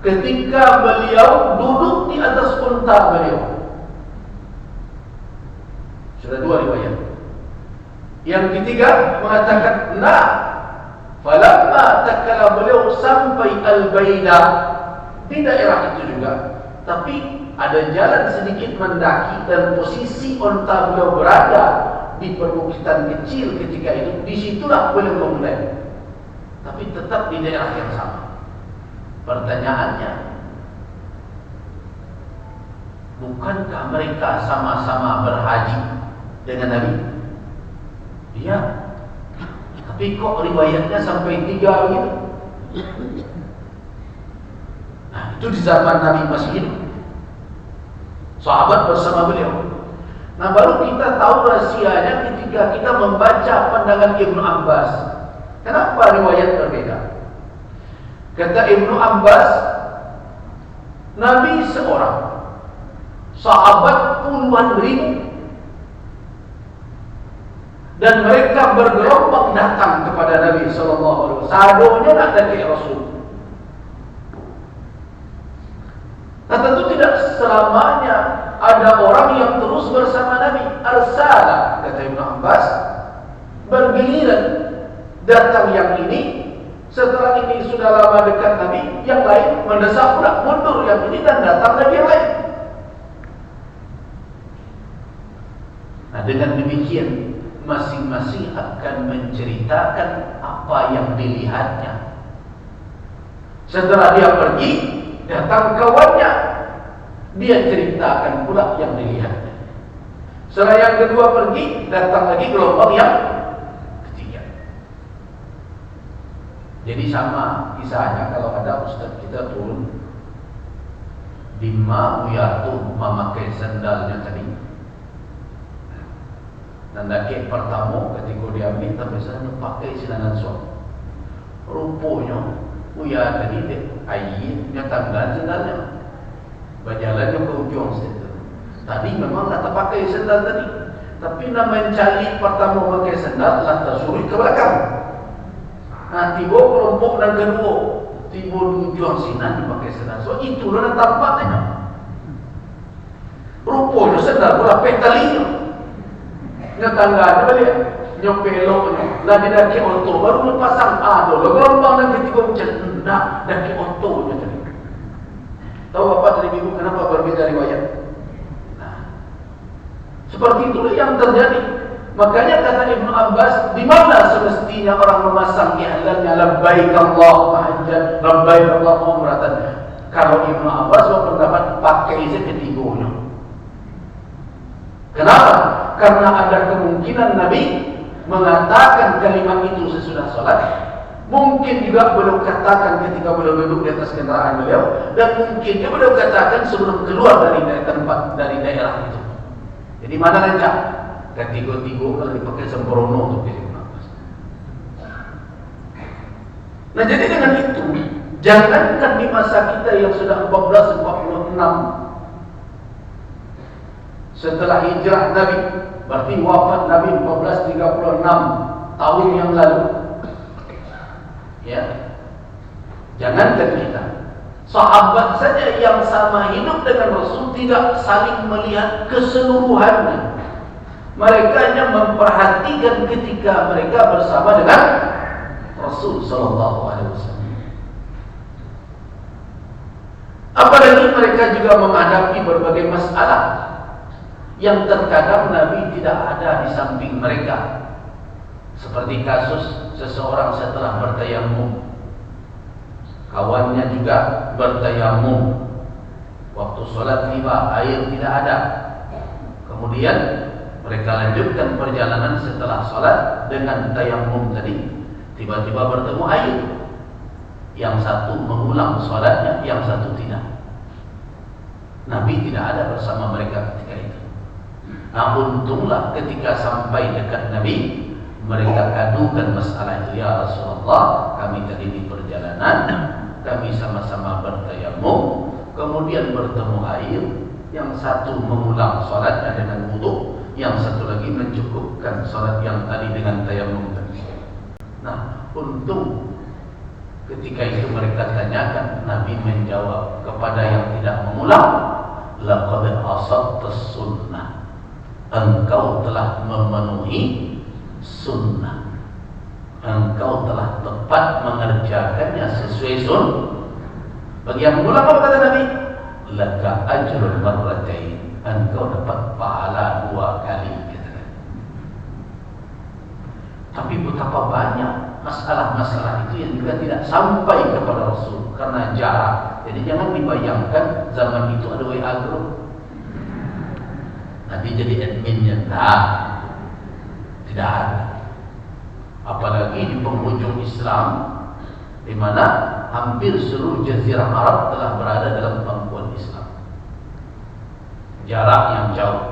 ketika beliau duduk di atas unta beliau. Sudah dua riwayat. Yang ketiga mengatakan nah, falamma takkala beliau sampai Al-Baidah di daerah itu juga, tapi ada jalan sedikit mendaki dan posisi unta beliau berada di perbukitan kecil ketika itu. Disitulah beliau memulai, tapi tetap di daerah yang sama. Pertanyaannya, bukankah mereka sama-sama berhaji dengan Nabi? Iya. Tapi kok riwayatnya sampai 3 gitu? Nah, itu di zaman Nabi masih hidup. Sahabat bersama beliau. Nah, baru kita tahu rahasianya ketika kita membaca pandangan Ibnu Abbas. Kenapa riwayat berbeda? Kata Ibnu Abbas, Nabi seorang, sahabat puluhan ribu, dan mereka bergerombol datang kepada Nabi sallallahu alaihi wasallam. Sadonya nak dari Rasul. Nah, tentu tidak selamanya ada orang yang terus bersama Nabi. Arsala, kata Ibnu Abbas, bergiliran datang yang ini, setelah ini sudah lama dekat Nabi, yang lain mendesak pula, mundur yang ini dan datang lagi yang lain. Nah, dengan demikian masing-masing akan menceritakan apa yang dilihatnya. Setelah dia pergi, datang kawannya, dia ceritakan pula yang dilihatnya. Setelah yang kedua pergi, datang lagi gelombang yang ketiga. Jadi sama kisahnya kalau ada ustaz kita turun di Ma'uyatu memakai sandalnya tadi. Dan laki pertama ketika dia minta misalnya pakai silangan suami. Rupanya Uya tadi dia airnya tanggal sendalnya. Berjalannya ke ujung situ. Tadi memang nak terpakai sendal tadi, tapi nak mencari pertama pakai sendal, lantas suruh ke belakang. Nah, tiba kelompok dan kedua, tiba di ujung sini pakai sendal. So itulah yang tampaknya. Rupanya sendal pula petalinya. Nya tangga ada balik, nya peloknya, lah di daki oto baru lepasang ado, gelombang dan ketiga macam hendak daki otonya tadi. Tahu apa dari minggu kenapa berbeda riwayat? Nah, seperti itulah yang terjadi. Makanya kata Ibnu Abbas, di mana semestinya orang memasang ihlalnya labbaik Allahumma hajjan, labbaik Allahumma umratan? Kalau Ibnu Abbas berpendapat pakai seketiganya. Kenapa? Karena ada kemungkinan Nabi mengatakan kalimat itu sesudah sholat. Mungkin juga beliau katakan ketika beliau duduk di atas kendaraan beliau, dan mungkin juga beliau katakan sebelum keluar dari tempat, dari daerah itu. Jadi mana rancak? Ketiga-tiga kalau dipakai sembrono untuk Ibnu Abbas. Nah, jadi dengan itu, jangankan di masa kita yang sudah 1446 setelah hijrah Nabi, berarti wafat Nabi 1436 tahun yang lalu. Ya, jangankan kita, sahabat saja yang sama hidup dengan Rasul tidak saling melihat keseluruhannya. Mereka hanya memperhatikan ketika mereka bersama dengan Rasul sallallahu alaihi wasallam. Apalagi mereka juga menghadapi berbagai masalah yang terkadang Nabi tidak ada di samping mereka. Seperti kasus seseorang setelah bertayamum, kawannya juga bertayamum, waktu sholat tiba air tidak ada, kemudian mereka lanjutkan perjalanan setelah sholat dengan tayamum tadi, tiba-tiba bertemu air, yang satu mengulang sholatnya, yang satu tidak. Nabi tidak ada bersama mereka ketika itu. Nah, untunglah ketika sampai dekat Nabi, mereka kadukan masalah itu. Ya Rasulullah, kami tadi di perjalanan, kami sama-sama bertayamum, kemudian bertemu air, yang satu mengulang sholatnya dengan wudu, yang satu lagi mencukupkan sholat yang tadi dengan tayamum tadi. Nah, untung Ketika itu mereka tanyakan, Nabi menjawab kepada yang tidak mengulang, laqad asabtas sunnah, engkau telah memenuhi sunnah, engkau telah tepat mengerjakannya sesuai sunnah. Bagi yang mengulang apa kata Nabi? Laka ajrul marratain, engkau dapat pahala 2 kali, kata Nabi. Tapi betapa banyak masalah-masalah itu yang juga tidak sampai kepada Rasul karena jarak. Jadi jangan dibayangkan zaman itu ada WA group, nanti jadi adminnya. Tidak ada. Apalagi di penghujung Islam, di mana hampir seluruh jazirah Arab telah berada dalam pangkuan Islam. Jarak yang jauh,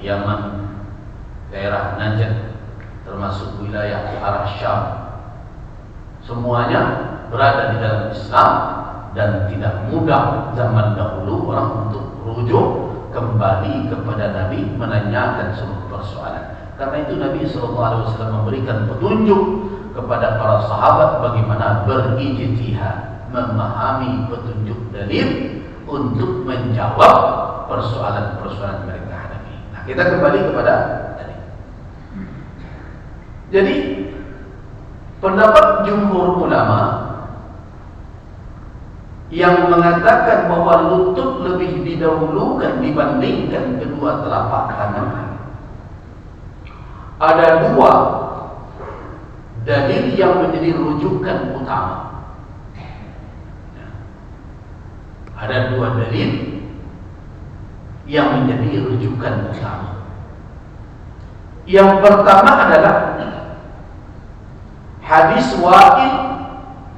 Yaman, daerah Najd, termasuk wilayah ke arah Syam, semuanya berada di dalam Islam, dan tidak mudah zaman dahulu orang untuk rujuk kembali kepada Nabi menanyakan sebuah persoalan. Karena itu Nabi SAW memberikan petunjuk kepada para sahabat bagaimana berijtihad, memahami petunjuk dalil untuk menjawab persoalan-persoalan mereka hadapi. Nah, kita kembali kepada tadi. Jadi pendapat jumhur ulama yang mengatakan bahwa lutut lebih didahulukan dibandingkan kedua telapak tangan, ada 2 dalil yang menjadi rujukan utama. Ada 2 dalil yang menjadi rujukan utama. Yang pertama adalah hadis Wa'il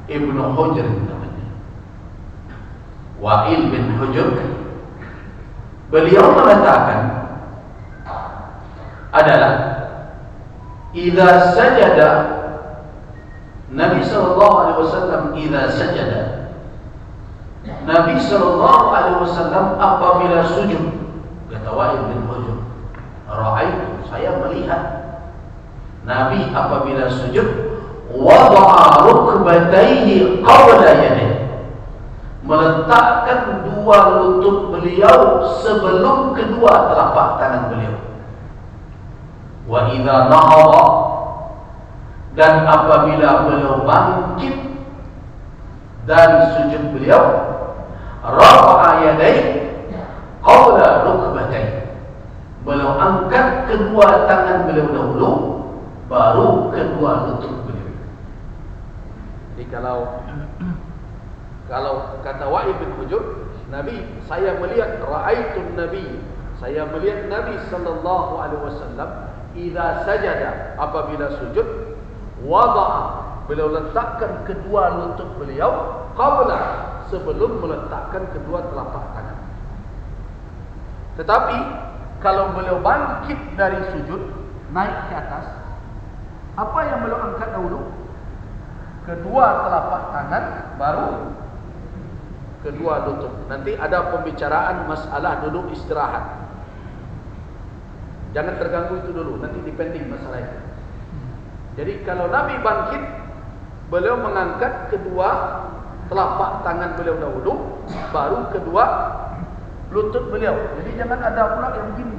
ibnu Hujr namanya. Wa'il bin Hujr, beliau mengatakan adalah idza sajada, Nabi sallallahu alaihi wasallam idza sajada, Nabi sallallahu alaihi wasallam apabila sujud, kata Wa'il bin Hujr, ra'aitu, saya melihat Nabi apabila sujud, wada'a rukbatayhi qawla yadayhi, meletakkan 2 lutut beliau sebelum kedua telapak tangan beliau. Wa idza nahadha, dan apabila beliau bangkit dari sujud beliau, rafa'a yadayhi qawla rukbatayhi, beliau angkat kedua tangan beliau dahulu, baru kedua lutut beliau. Jadi kalau kata Wa'il bin Hujr, Nabi, saya melihat ra'aitun Nabi, saya melihat Nabi sallallahu alaihi wasallam idza sajada, apabila sujud, wada'a, beliau letakkan kedua lutut beliau, qabla, sebelum meletakkan kedua telapak tangan. Tetapi kalau beliau bangkit dari sujud, naik ke atas, apa yang beliau angkat dahulu? Kedua telapak tangan, baru kedua lutut. Nanti ada pembicaraan masalah duduk istirahat. Jangan terganggu itu dulu, nanti dipending masalah itu. Jadi kalau Nabi bangkit, beliau mengangkat kedua telapak tangan beliau dahulu, baru kedua lutut beliau. Jadi jangan ada pula yang begini.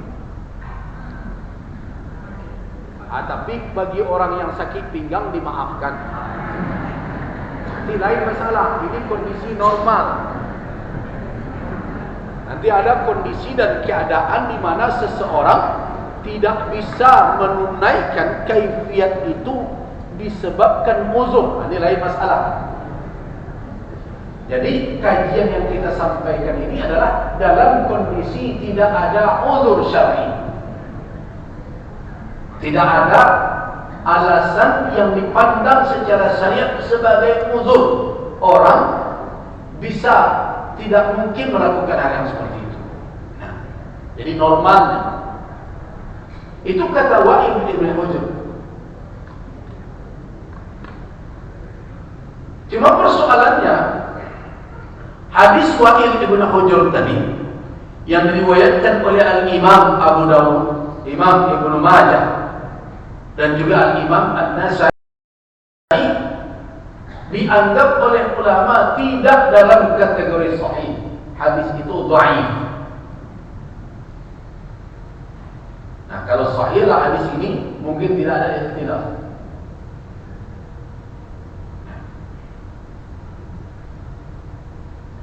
Tapi bagi orang yang sakit pinggang dimaafkan. Ini lain masalah, ini kondisi normal. Nanti ada kondisi dan keadaan di mana seseorang tidak bisa menunaikan kaifiat itu disebabkan uzur. Ini lain masalah. Jadi kajian yang kita sampaikan ini adalah dalam kondisi tidak ada uzur syar'i, tidak ada alasan yang dipandang secara syariat sebagai uzur. Orang bisa, tidak mungkin melakukan hal yang seperti itu. Nah, jadi normalnya itu kata Wa'il bin Hujr. Cuma persoalannya, hadis Wa'il bin Hujr tadi yang diriwayatkan oleh Al-Imam Abu Dawud, Imam Ibnu Majah, dan juga Al-Imam An-Nasai, dianggap oleh ulama tidak dalam kategori sahih. Hadis itu dhaif. Nah, kalau sahihlah hadis ini mungkin tidak ada ikhtilaf.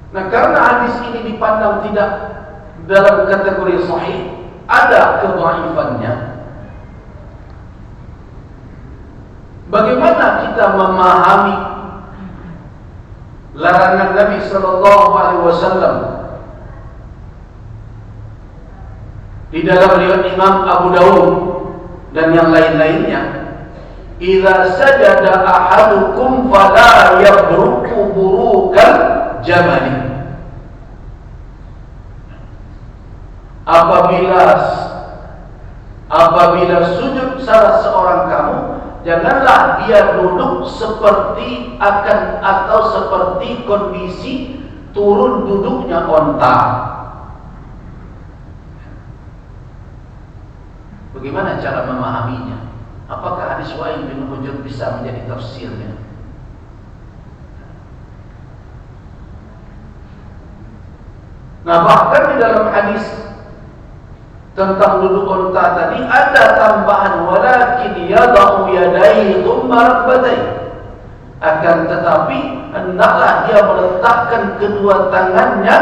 Nah, karena hadis ini dipandang tidak dalam kategori sahih, ada kedhaifannya. Bagaimana kita memahami larangan Nabi sallallahu alaihi wasallam di dalam riwayat Imam Abu Dawud dan yang lain-lainnya, "Idza sajada ahadukum fala yabruku burukan jamali." Apabila sujud salah seorang kamu, janganlah dia duduk seperti kondisi turun duduknya onta. Bagaimana cara memahaminya? Apakah hadis Wa'il bin Hujr bisa menjadi tafsirnya? Nah, bahkan di dalam hadis tentang duduk onta tadi ada tambahan, walakin yadau yadayhi thumma rakbatayhi. Akan tetapi hendaklah dia meletakkan kedua tangannya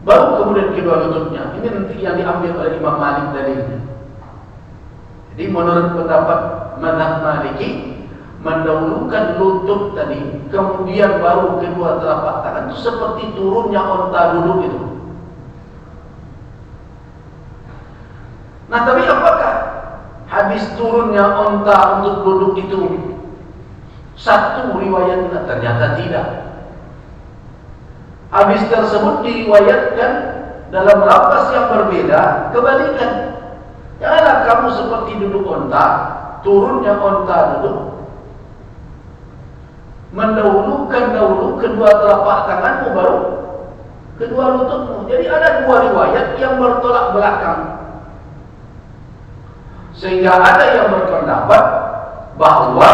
baru kemudian kedua lututnya. Ini nanti yang diambil oleh Imam Malik dalilnya. Jadi menurut pendapat mazhab Maliki, mendahulukan lutut tadi kemudian baru kedua telapak tangan itu seperti turunnya onta duduk itu. Nah, tapi apakah hadis turunnya onta untuk duduk itu satu riwayatnya? Ternyata tidak. Hadis tersebut diriwayatkan dalam lafaz yang berbeda, kebalikan. Janganlah kamu seperti duduk onta, turunnya onta duduk, mendahulukan dahulu kedua telapak tanganmu baru kedua lututmu. Jadi ada dua riwayat yang bertolak belakang. Sehingga ada yang berpendapat bahwa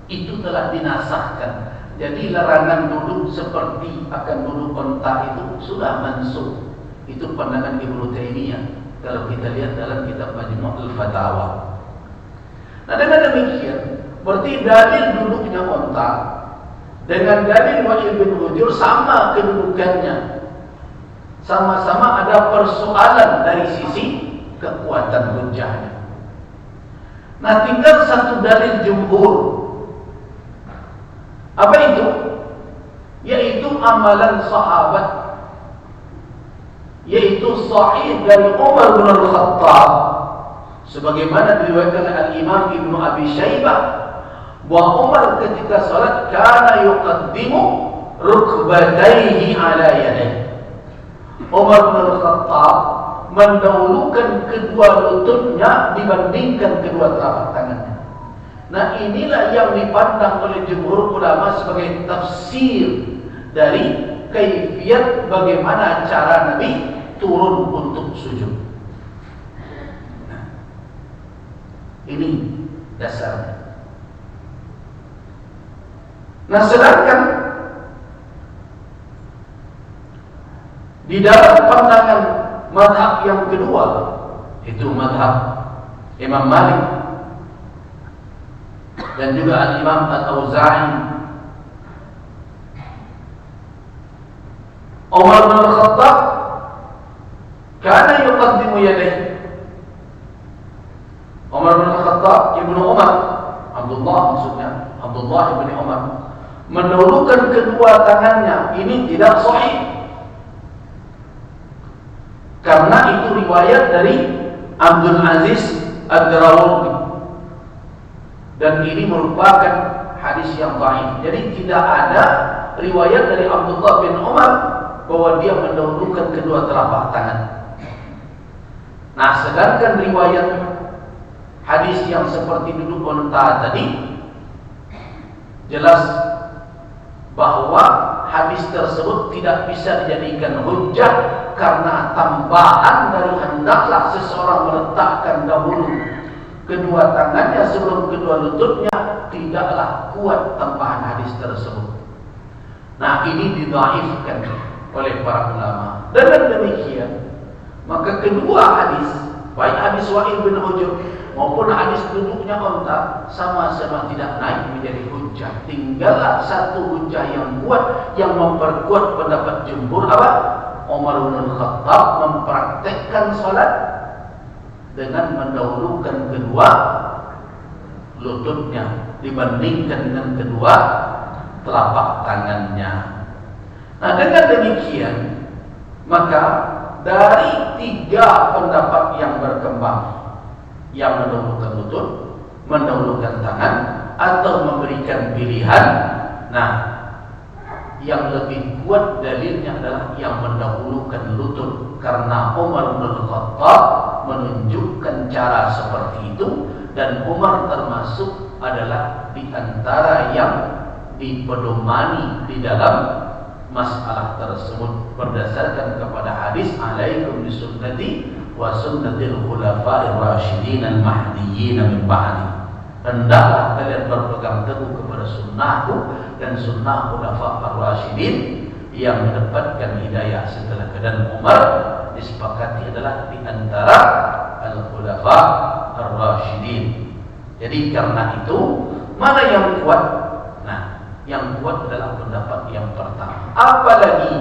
itu telah dinasahkan. Jadi larangan duduk seperti akan duduk onta itu sudah mansukh. Itu pandangan Ibnu Taimiyah kalau kita lihat dalam kitab Majmu' al-Fatawa. Nah, dengan demikian berarti dalil duduknya onta dengan dalil Wa'il bin Hujr sama kedudukannya. Sama-sama ada persoalan dari sisi kekuatan hujjahnya. Nah, tinggal satu dalil jumhur. Apa itu? Yaitu amalan sahabat, yaitu sahih dari Umar bin Al-Khattab, sebagaimana diriwayatkan oleh Al-Imam Ibnu Abi Syaibah, bahwa Umar ketika salat kana yuqaddimu rukbatayhi ala yadayhi. Umar bin Al-Khattab mendahulukan kedua lututnya dibandingkan kedua telapak tangannya. Nah, inilah yang dipandang oleh jumhur ulama sebagai tafsir dari kaifiyat bagaimana cara Nabi turun untuk sujud. Nah, ini dasarnya. Nah, sedangkan di dalam pandangan mazhab yang kedua, itu mazhab Imam Malik dan juga Al-Imam Al-Auza'i, Umar bin Al-Khattab kana yuqaddimu yadayhi. Umar bin Al-Khattab, Ibnu Umar, Abdullah maksudnya, Abdullah bin Umar mendahulukan kedua tangannya. Ini tidak sahih, karena itu riwayat dari Abdul Aziz Ad-Darawardi, dan ini merupakan hadis yang dhaif. Jadi tidak ada riwayat dari Abdullah bin Umar bahwa dia mendahulukan kedua telapak tangan. Nah, sedangkan riwayat hadis yang seperti duduk onta tadi jelas bahwa hadis tersebut tidak bisa dijadikan hujjah karena tambahan dari hendaklah seseorang meletakkan dahulu kedua tangannya sebelum kedua lututnya tidaklah kuat tambahan hadis tersebut. Nah, ini didhaifkan oleh para ulama. Dengan demikian, maka kedua hadis, baik hadis Wa'il bin Hujr maupun hadis duduknya unta, sama-sama tidak naik menjadi hujjah. Tinggallah satu hujjah yang kuat yang memperkuat pendapat jumhur apa? Umar bin Khattab mempraktekkan salat dengan mendahulukan kedua lututnya dibandingkan dengan kedua telapak tangannya. Nah, dengan demikian maka dari tiga pendapat yang berkembang, yang mendahulukan lutut, mendahulukan tangan, atau memberikan pilihan, nah, yang lebih kuat dalilnya adalah yang mendahulukan lutut, karena Umar bin Khattab menunjukkan cara seperti itu, dan Umar termasuk adalah di antara yang dipedomani di dalam masalah tersebut berdasarkan kepada hadis alaikum bisunnati wa sunnatil khulafa'ir rasyidin al-mahdiyyin min ba'di. Hendaklah kalian berpegang teguh kepada sunnahku dan sunnah khulafa'ir rasyidin yang mendapatkan hidayah setelah dan Umar disepakati adalah di antara al-khulafa'ir rasyidin. Jadi karena itu mana yang kuat? Nah, yang kuat adalah pendapat yang pertama. Apalagi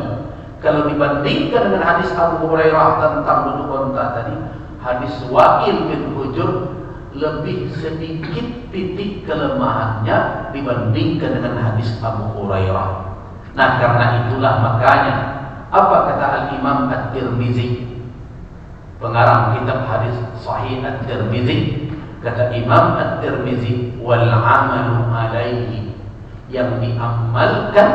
kalau dibandingkan dengan hadis Abu Hurairah tentang duduk unta tadi, hadis Wa'il bin Hujr lebih sedikit titik kelemahannya dibandingkan dengan hadis Abu Hurairah. Nah, karena itulah makanya apa kata Al-Imam At-Tirmizi, pengarang kitab hadis Sahih At-Tirmizi, kata Imam At-Tirmizi, wal amalu alaihi, yang diamalkan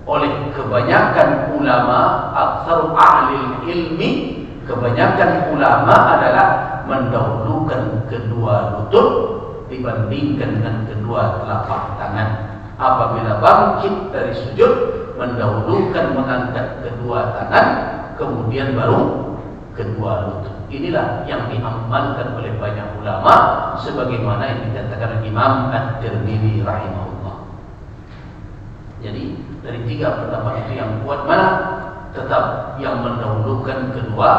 oleh kebanyakan ulama, aktsar ahli ilmi, kebanyakan ulama adalah mendahulukan kedua lutut dibandingkan dengan kedua telapak tangan. Apabila bangkit dari sujud, mendahulukan mengangkat kedua tangan, kemudian baru kedua lutut. Inilah yang diamalkan oleh banyak ulama, sebagaimana yang dikatakan Imam At-Tirmizi rahimahullah. Jadi dari tiga pendapat itu yang kuat mana? Tetap yang mendahulukan kedua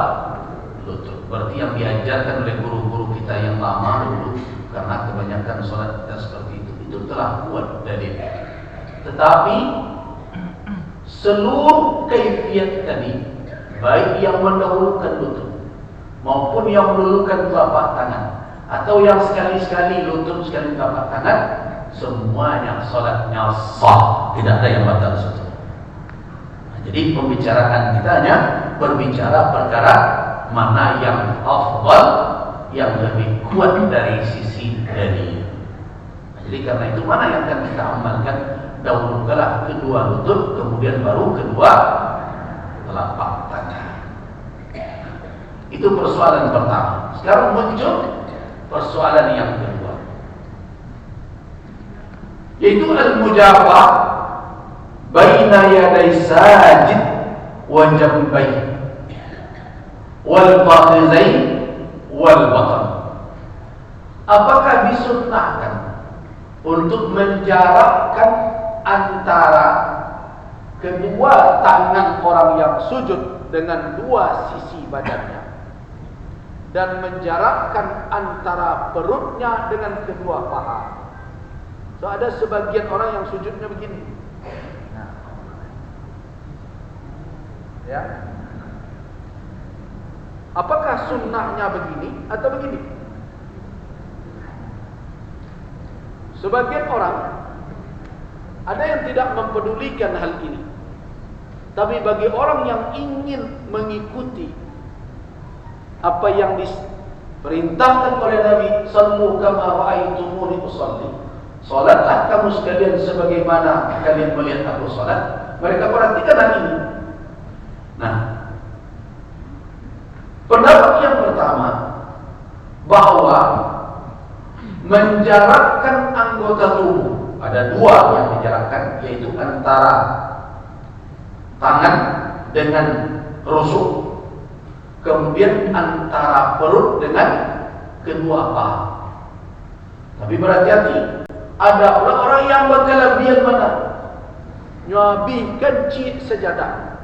lutut. Berarti yang diajarkan oleh guru-guru kita yang lama dulu, karena kebanyakan sholat kita seperti itu telah kuat dalil. Tetapi seluruh kaifiat tadi, baik yang mendahulukan lutut maupun yang mendahulukan telapak tangan, atau yang sekali-sekali lutut sekali telapak tangan, semuanya salatnya sah, tidak ada yang batal satu. Nah, jadi pembicaraan kita hanya berbicara perkara mana yang afdal, yang lebih kuat dari sisi dalil. Nah, jadi karena itu mana yang akan kita amalkan? Dahulukanlah kedua lutut, kemudian baru kedua telapak tangan. Itu persoalan pertama. Sekarang muncul persoalan yang kedua, yaitu al-mujafah baina yaday sajid wa jambayhi wal faqizain wal batan. Apakah disunnahkan untuk menjarakkan antara kedua tangan orang yang sujud dengan dua sisi badannya, dan menjarakkan antara perutnya dengan kedua paha? So ada sebagian orang yang sujudnya begini. Nah. Ya. Apakah sunnahnya begini atau begini? Sebagian orang ada yang tidak mempedulikan hal ini. Tapi bagi orang yang ingin mengikuti apa yang diperintahkan oleh Nabi, sallu kama ra'aitumuni usalli, salatlah kamu sekalian sebagaimana kalian melihat aku salat, mereka perhatikan hal ini. Nah, pendapat yang pertama, bahwa menjarakkan anggota tubuh, ada dua yang dijarakkan, yaitu antara tangan dengan rusuk, kemudian antara perut dengan kedua paha. Tapi berhati-hati, Ada pula orang yang berkelebihan mana? Nyabihkan cik sejadah,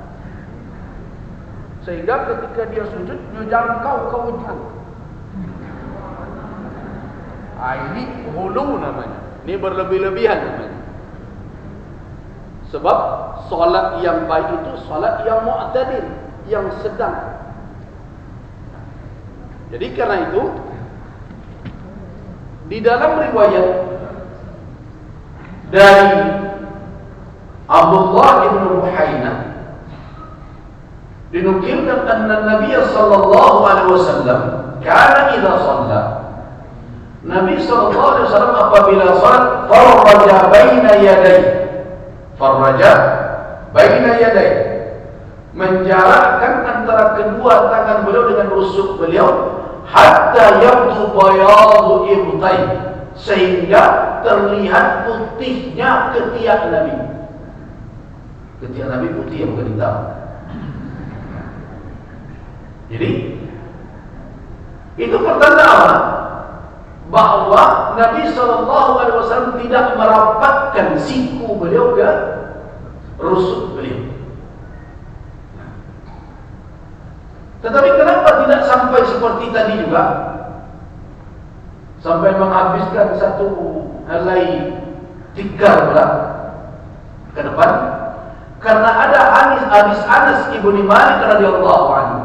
sehingga ketika dia sujud menjangkau ke ujung. Ini hulu namanya. Ini berlebih-lebihan namanya. Sebab solat yang baik itu solat yang mu'tadil, yang sedang. Jadi karena itu di dalam riwayat dari Abdullah bin Buhainah dinukilkan anna Nabi sallallahu alaihi wasallam kana idza shalla, Nabi sallallahu alaihi wasallam apabila salat farraja baina yaday, menjarakkan antara kedua tangan beliau dengan rusuk beliau, hatta yabdu bayadu ibtai, sehingga terlihat putihnya ketiak Nabi. Ketiak Nabi putih, bukan hitam. Jadi itu pertanda apa? Bahwa Nabi SAW tidak merapatkan siku beliau ke rusuk beliau. Tetapi kenapa tidak sampai seperti tadi juga, sampai menghabiskan satu helai tikar pula ke depan? Karena ada hadis Anas ibn Malik radhiyallahu anhu.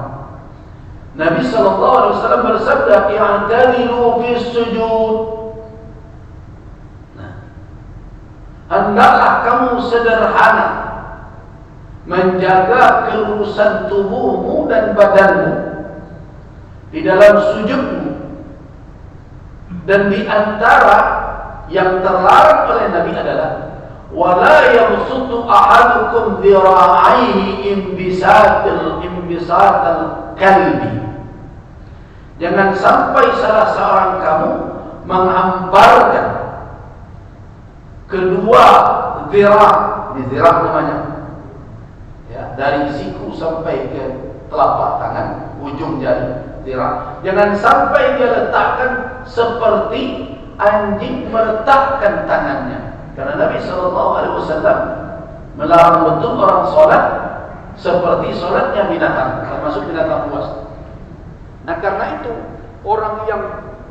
Nabi SAW bersabda, "I'tadilu fi sujud." Hendaklah kamu sederhana menjaga kelurusan tubuhmu dan badanmu di dalam sujudmu. Dan di antara yang terlarang oleh Nabi adalah wala yabsutu ahadukum dhira'aihi imbisatal kalbi. Jangan sampai salah seorang kamu menghamparkan kedua zira', ini zira' namanya, ya, dari siku sampai ke telapak tangan, ujung jari zira'. Jangan sampai dia letakkan seperti anjing meletakkan tangannya. Karena Nabi SAW melarang betul orang sholat seperti sholatnya binatang, termasuk binatang buas. Nah karena itu orang yang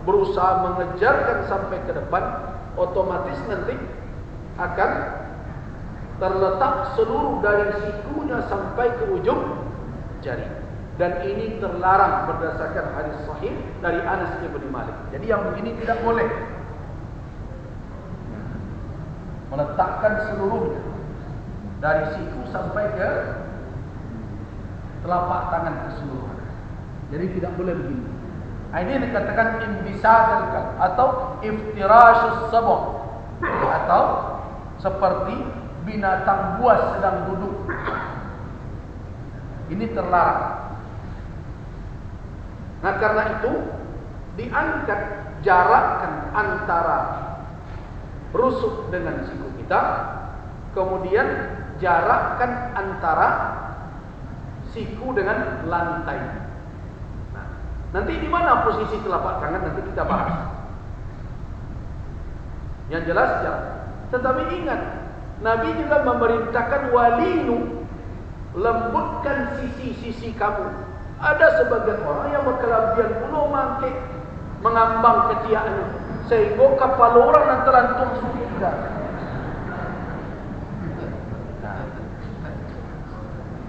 berusaha mengejarkan sampai ke depan, otomatis nanti akan terletak seluruh dari sikunya sampai ke ujung jari. Dan ini terlarang berdasarkan hadis sahih dari Anas bin Malik. Jadi yang begini tidak boleh, meletakkan seluruhnya dari siku sampai ke telapak tangan keseluruhan. Jadi tidak boleh begini. Ini dikatakan imbisal atau iftirasyus sabah, atau seperti binatang buas sedang duduk. Ini terlarang. Nah karena itu diangkat jarakkan antara rusuk dengan siku kita, kemudian jarakkan antara siku dengan lantai. Nah, nanti di mana posisi telapak tangan nanti kita bahas. Yang jelas jarak. Tetapi ingat, Nabi juga memerintahkan walinu, lembutkan sisi-sisi kamu. Ada sebagian orang yang berkelebihan bulu mangkik, mengambang ketiaknya, sehingga kepala orang yang terlantung sudah.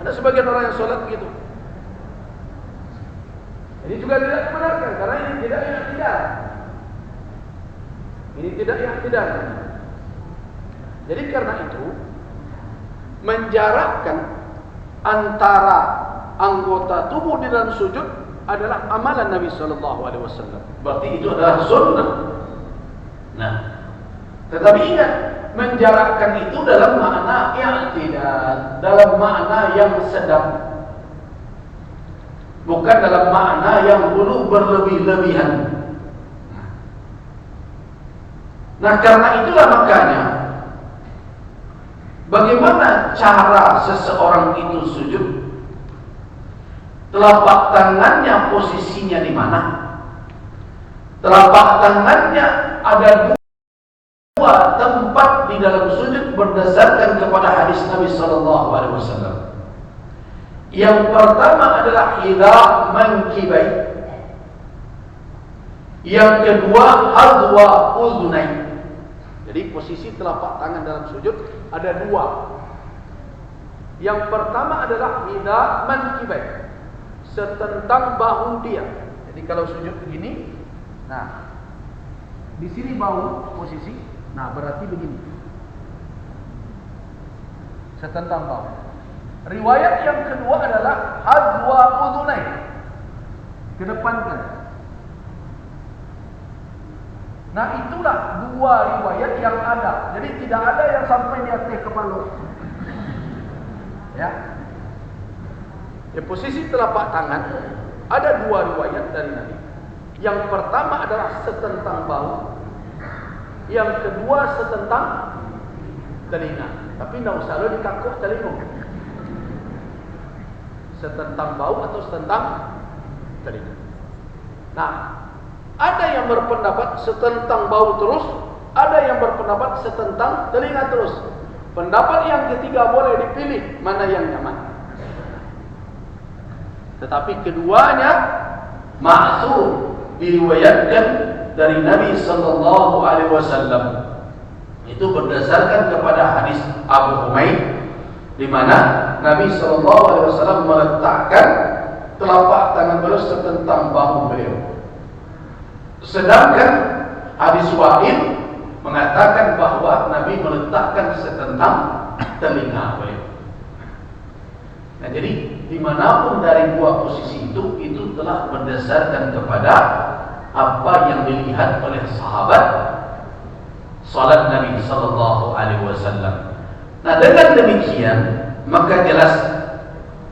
Ada sebagian orang yang sholat begitu. Ini juga tidak dibenarkan, karena ini tidak i'tidal. Ini tidak i'tidal. Jadi karena itu menjarakkan antara anggota tubuh di dalam sujud adalah amalan Nabi SAW. Berarti itu adalah sunnah. Nah, tetapi ingat, menjarakkan itu dalam makna i'tidal, dalam makna yang sedang, bukan dalam makna yang dulu berlebih-lebihan. Nah karena itulah makanya, bagaimana cara seseorang itu sujud? Telapak tangannya posisinya di mana? Telapak tangannya ada dua tempat di dalam sujud berdasarkan kepada hadis Nabi sallallahu alaihi wasallam. Yang pertama adalah hidha mankibai. Yang kedua hadwa udhunai. Jadi posisi telapak tangan dalam sujud ada dua. Yang pertama adalah hidha mankibai, setentang bahu dia. Jadi kalau sujud begini, nah di sini bahu posisi, nah berarti begini, setentang bahu. Riwayat yang kedua adalah hadwa udhunai, kedepankan. Nah itulah dua riwayat yang ada. Jadi tidak ada yang sampai di atas kepala. Ya. Di posisi telapak tangan ada dua riwayat dari Nabi. Yang pertama adalah setentang bahu, yang kedua setentang telinga. Tapi tidak usah lo dikakuh telinga. Setentang bau atau setentang telinga. Nah, ada yang berpendapat setentang bau terus, ada yang berpendapat setentang telinga terus. Pendapat yang ketiga boleh dipilih mana yang nyaman. Tetapi keduanya ma'thur, diriwayatkan dari Nabi sallallahu alaihi wasallam. Itu berdasarkan kepada hadis Abu Humaid, di mana Nabi sallallahu alaihi wasallam meletakkan telapak tangan beliau setentang bahu beliau. Sedangkan hadis Wa'il mengatakan bahwa Nabi meletakkan setentang telinga beliau. Nah, jadi dimanapun dari dua posisi itu telah berdasarkan kepada apa yang dilihat oleh sahabat salat Nabi sallallahu alaihi wasallam. Nah, dengan demikian maka jelas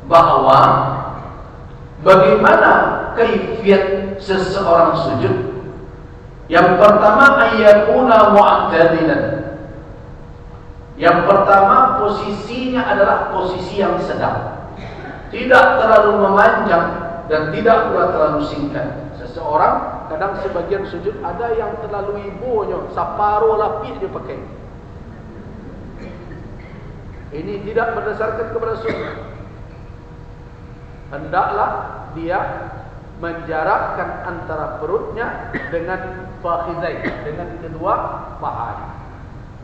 bahwa bagaimana kaifiat seseorang sujud. Yang pertama ayyakuna mu'tadilan. Yang pertama posisinya adalah posisi yang sedang, tidak terlalu memanjang dan tidak pula terlalu singkat. Seseorang kadang sebagian sujud ada yang terlalu ibunya, separuh lapis dia pakai. Ini tidak berdasarkan kepada sunnah. Hendaklah dia menjarakkan antara perutnya dengan fakhidai, dengan kedua paha.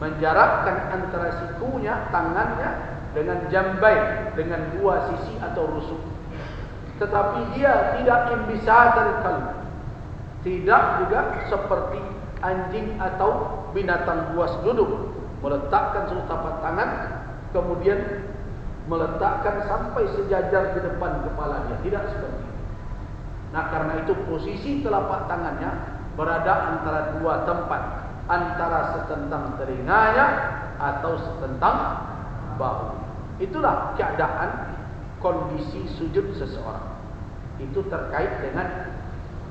Menjarakkan antara sikunya, tangannya dengan jambai, dengan dua sisi atau rusuk. Tetapi dia tidak imbisatan qalb, tidak juga seperti anjing atau binatang buas duduk, meletakkan satu tapak tangan kemudian meletakkan sampai sejajar di depan kepala dia. Tidak seperti itu. Nah, karena itu posisi telapak tangannya berada antara dua tempat, antara setentang telinganya atau setentang bahu. Itulah keadaan kondisi sujud seseorang. Itu terkait dengan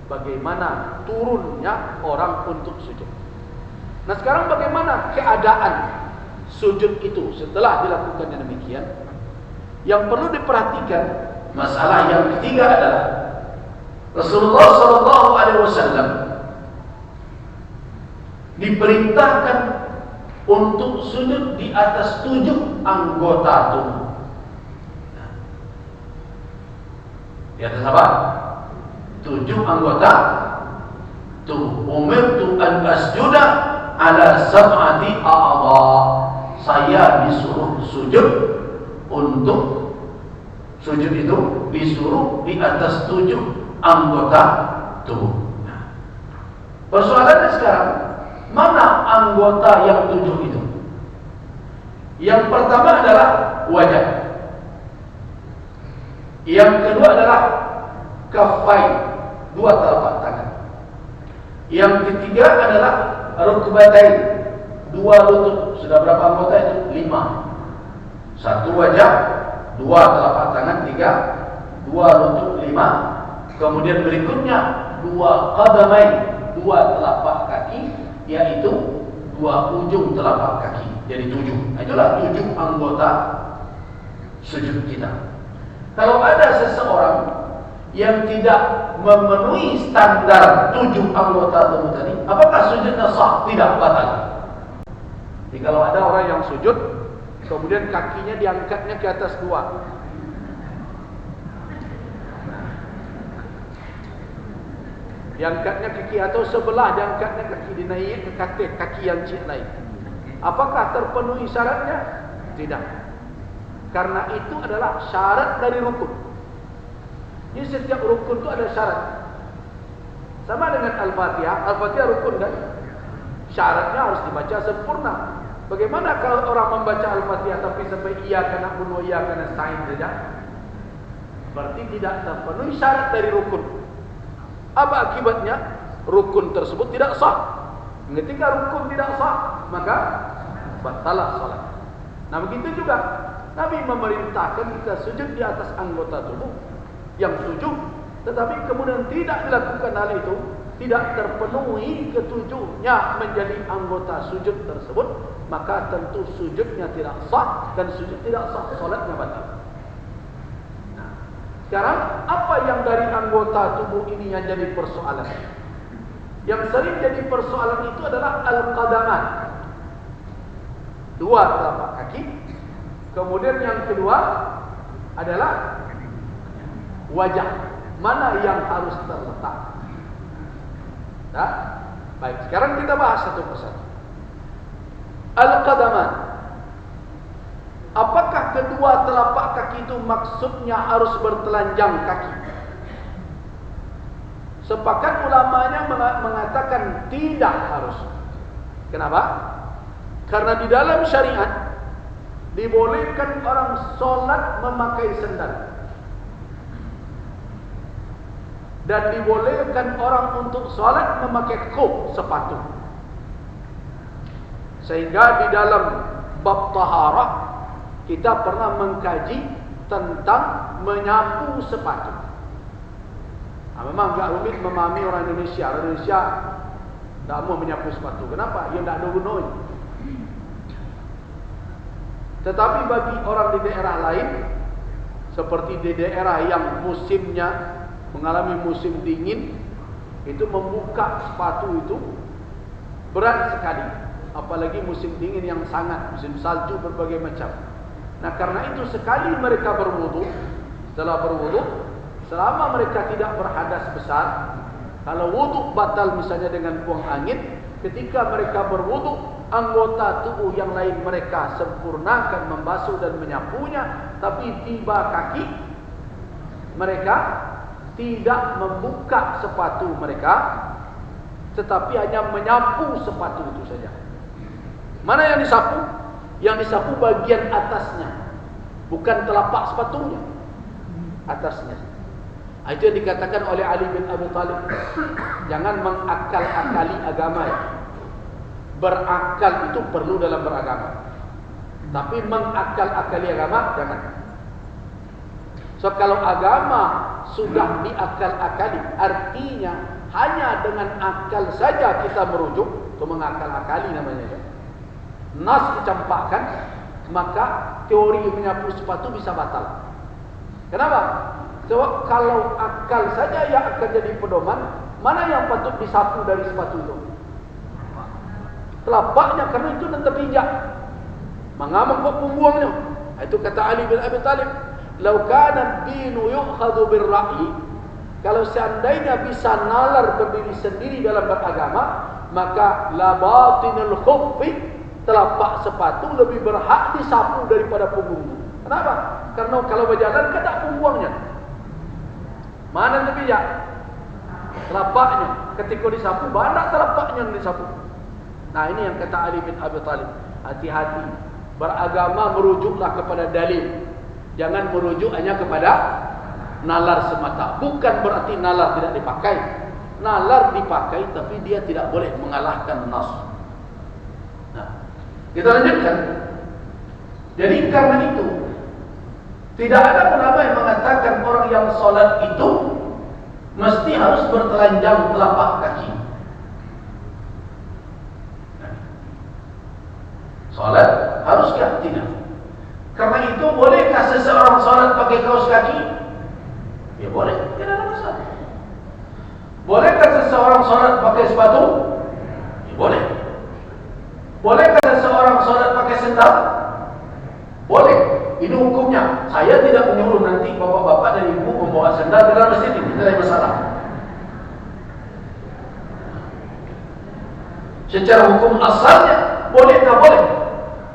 bagaimana turunnya orang untuk sujud. Nah, sekarang bagaimana keadaan sujud itu setelah dilakukannya demikian? Yang perlu diperhatikan, masalah yang ketiga adalah Rasulullah sallallahu alaihi wasallam diperintahkan untuk sujud di atas 7 anggota tubuh. Di atas apa? 7 anggota tubuh. Umirtu an asjuda ala sab'ati a'dha. Saya disuruh sujud, untuk sujud itu disuruh di atas 7 anggota tubuh. Persoalannya sekarang, mana anggota yang 7 itu? Yang pertama adalah wajah. Yang kedua adalah kaffain, 2 telapak tangan. Yang ketiga adalah rukbatain, 2 lutut. Sudah berapa anggota itu? 5. 1 wajah, 2 telapak tangan, 3, 2 lutut, 5. Kemudian berikutnya 2 qadamain, 2 telapak kaki, yaitu 2 ujung telapak kaki. Jadi 7. Itulah 7 anggota sujud kita. Kalau ada seseorang yang tidak memenuhi standar 7 anggota tubuh tadi, apakah sujudnya sah? Tidak, batal. Jadi kalau ada orang yang sujud, kemudian kakinya diangkatnya ke atas dua, diangkatnya kaki atau sebelah diangkatnya kaki, dinaik ke kaki yang naik. Apakah terpenuhi syaratnya? Tidak. Karena itu adalah syarat dari rukun. Jadi setiap rukun itu ada syarat. Sama dengan Al-Fatihah. Al-Fatihah rukun kan? Syaratnya harus dibaca sempurna. Bagaimana kalau orang membaca Al-Fatihah tapi sampai iyyaka na'budu wa iyyaka nasta'in saja? Berarti tidak terpenuhi syarat dari rukun. Apa akibatnya? Rukun tersebut tidak sah. Ketika rukun tidak sah, maka batalah salat. Nah begitu juga Nabi memerintahkan kita sujud di atas anggota tubuh yang sujud, tetapi kemudian tidak dilakukan hal itu, tidak terpenuhi ketujuhnya menjadi anggota sujud tersebut, maka tentu sujudnya tidak sah, dan sujud tidak sah, salatnya batal. Nah, sekarang apa yang dari anggota tubuh ini yang jadi persoalan? Yang sering jadi persoalan itu adalah al-qadaman, dua telapak kaki. Kemudian yang kedua adalah wajah, mana yang harus terletak. Nah, baik, sekarang kita bahas satu persatu. Al-qadaman, apakah kedua telapak kaki itu maksudnya harus bertelanjang kaki? Sepakat ulamanya mengatakan tidak harus. Kenapa? Karena di dalam syariat dibolehkan orang solat memakai sendal, dan dibolehkan orang untuk solat memakai khuf, sepatu. Sehingga di dalam bab taharah kita pernah mengkaji tentang menyapu sepatu. Nah, memang agak rumit memahami orang Indonesia. Orang Indonesia tak mau menyapu sepatu. Kenapa? Ia tak ada gunanya. Tetapi bagi orang di daerah lain, seperti di daerah yang musimnya mengalami musim dingin, itu membuka sepatu itu berat sekali. Apalagi musim dingin yang sangat, musim salju berbagai macam. Nah karena itu sekali mereka berwudu, setelah berwudu, selama mereka tidak berhadas besar, kalau wudu batal misalnya dengan buang angin, ketika mereka berwudu, anggota tubuh yang lain mereka sempurnakan membasuh dan menyapunya, tapi tiba kaki mereka tidak membuka sepatu mereka, tetapi hanya menyapu sepatu itu saja. Mana yang disapu? Yang disapu bagian atasnya, bukan telapak sepatunya, atasnya. Itu yang dikatakan oleh Ali bin Abi Thalib, jangan mengakal-akali agama ya. Berakal itu perlu dalam beragama, tapi mengakal-akali agama jangan. So kalau agama sudah diakal-akali, artinya hanya dengan akal saja kita merujuk, itu mengakal-akali namanya ya. Nas dicampakkan, maka teori menyapu sepatu bisa batal. Kenapa? Sebab kalau akal saja yang akan jadi pedoman, mana yang patut disapu dari sepatu itu? Telapaknya, karena itu dan terpijak. Mengamuk kok pembuangnya. Itu kata Ali bin Abi Thalib, "Lau kana ad-dinu yu'khadhu bir-ra'yi." Kalau seandainya bisa nalar berdiri sendiri dalam beragama, maka la batinul khuffi, telapak sepatu lebih berhak disapu daripada punggungnya. Kenapa? Karena kalau berjalan kan tak punggungnya. Mana yang bijak? Telapaknya. Ketika disapu, banyak telapaknya yang disapu. Nah ini yang kata Ali bin Abi Thalib, hati-hati. Beragama merujuklah kepada dalil, jangan merujuk hanya kepada nalar semata. Bukan berarti nalar tidak dipakai. Nalar dipakai, tapi dia tidak boleh mengalahkan nas. Nah, kita lanjutkan. Jadi karena itu, tidak ada ulama yang mengatakan orang yang sholat itu mesti harus bertelanjang telapak kaki. Sholat haruskah? Tidak. Karena itu bolehkah seseorang sholat pakai kaos kaki? Ya boleh, tidak ada masalah. Bolehkah seseorang sholat pakai sepatu? Ya boleh. Bolehkah seseorang sendal? Boleh. Ini hukumnya. Saya tidak menyuruh nanti bapak-bapak dan ibu membawa sendal ke dalam masjid ini. Tidak ada masalah. Secara hukum asalnya boleh tak boleh.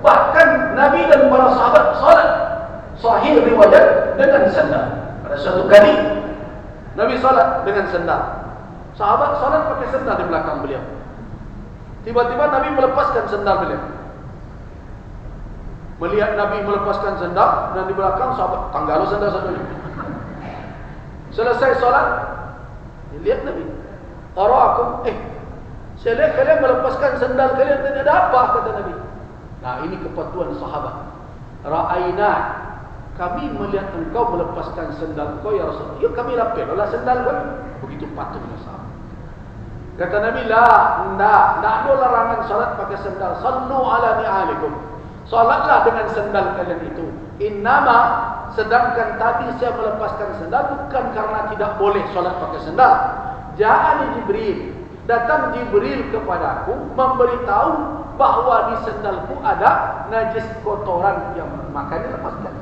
Bahkan Nabi dan para sahabat salat sahih riwayat dengan sandal. Pada suatu kali Nabi salat dengan sandal. Sahabat salat pakai sandal di belakang beliau. Tiba-tiba Nabi melepaskan sandal beliau. Melihat Nabi melepaskan sandal, dan di belakang sahabat tanggalu sandal satunya. Selesai salat, lihat Nabi. Araakum, saya lihat kalian melepaskan sandal kalian, tidak ada apa, kata Nabi. Nah, ini kepatuhan sahabat. Ra'aina, kami melihat engkau melepaskan sandal engkau ya Rasulullah. Ya kami lapirlah sandal kami. Begitu patuhnya sahabat. Kata Nabi, tidak ada larangan salat pakai sandal. Sallu ala ni'alikum. Salatlah dengan sandal kalian itu. Innama, sedangkan tadi saya melepaskan sandal bukan karena tidak boleh salat pakai sandal. Ja'ani Jibril. Datang Jibril kepadaku memberitahu bahwa di sandalku ada najis kotoran yang makanya lepaskan.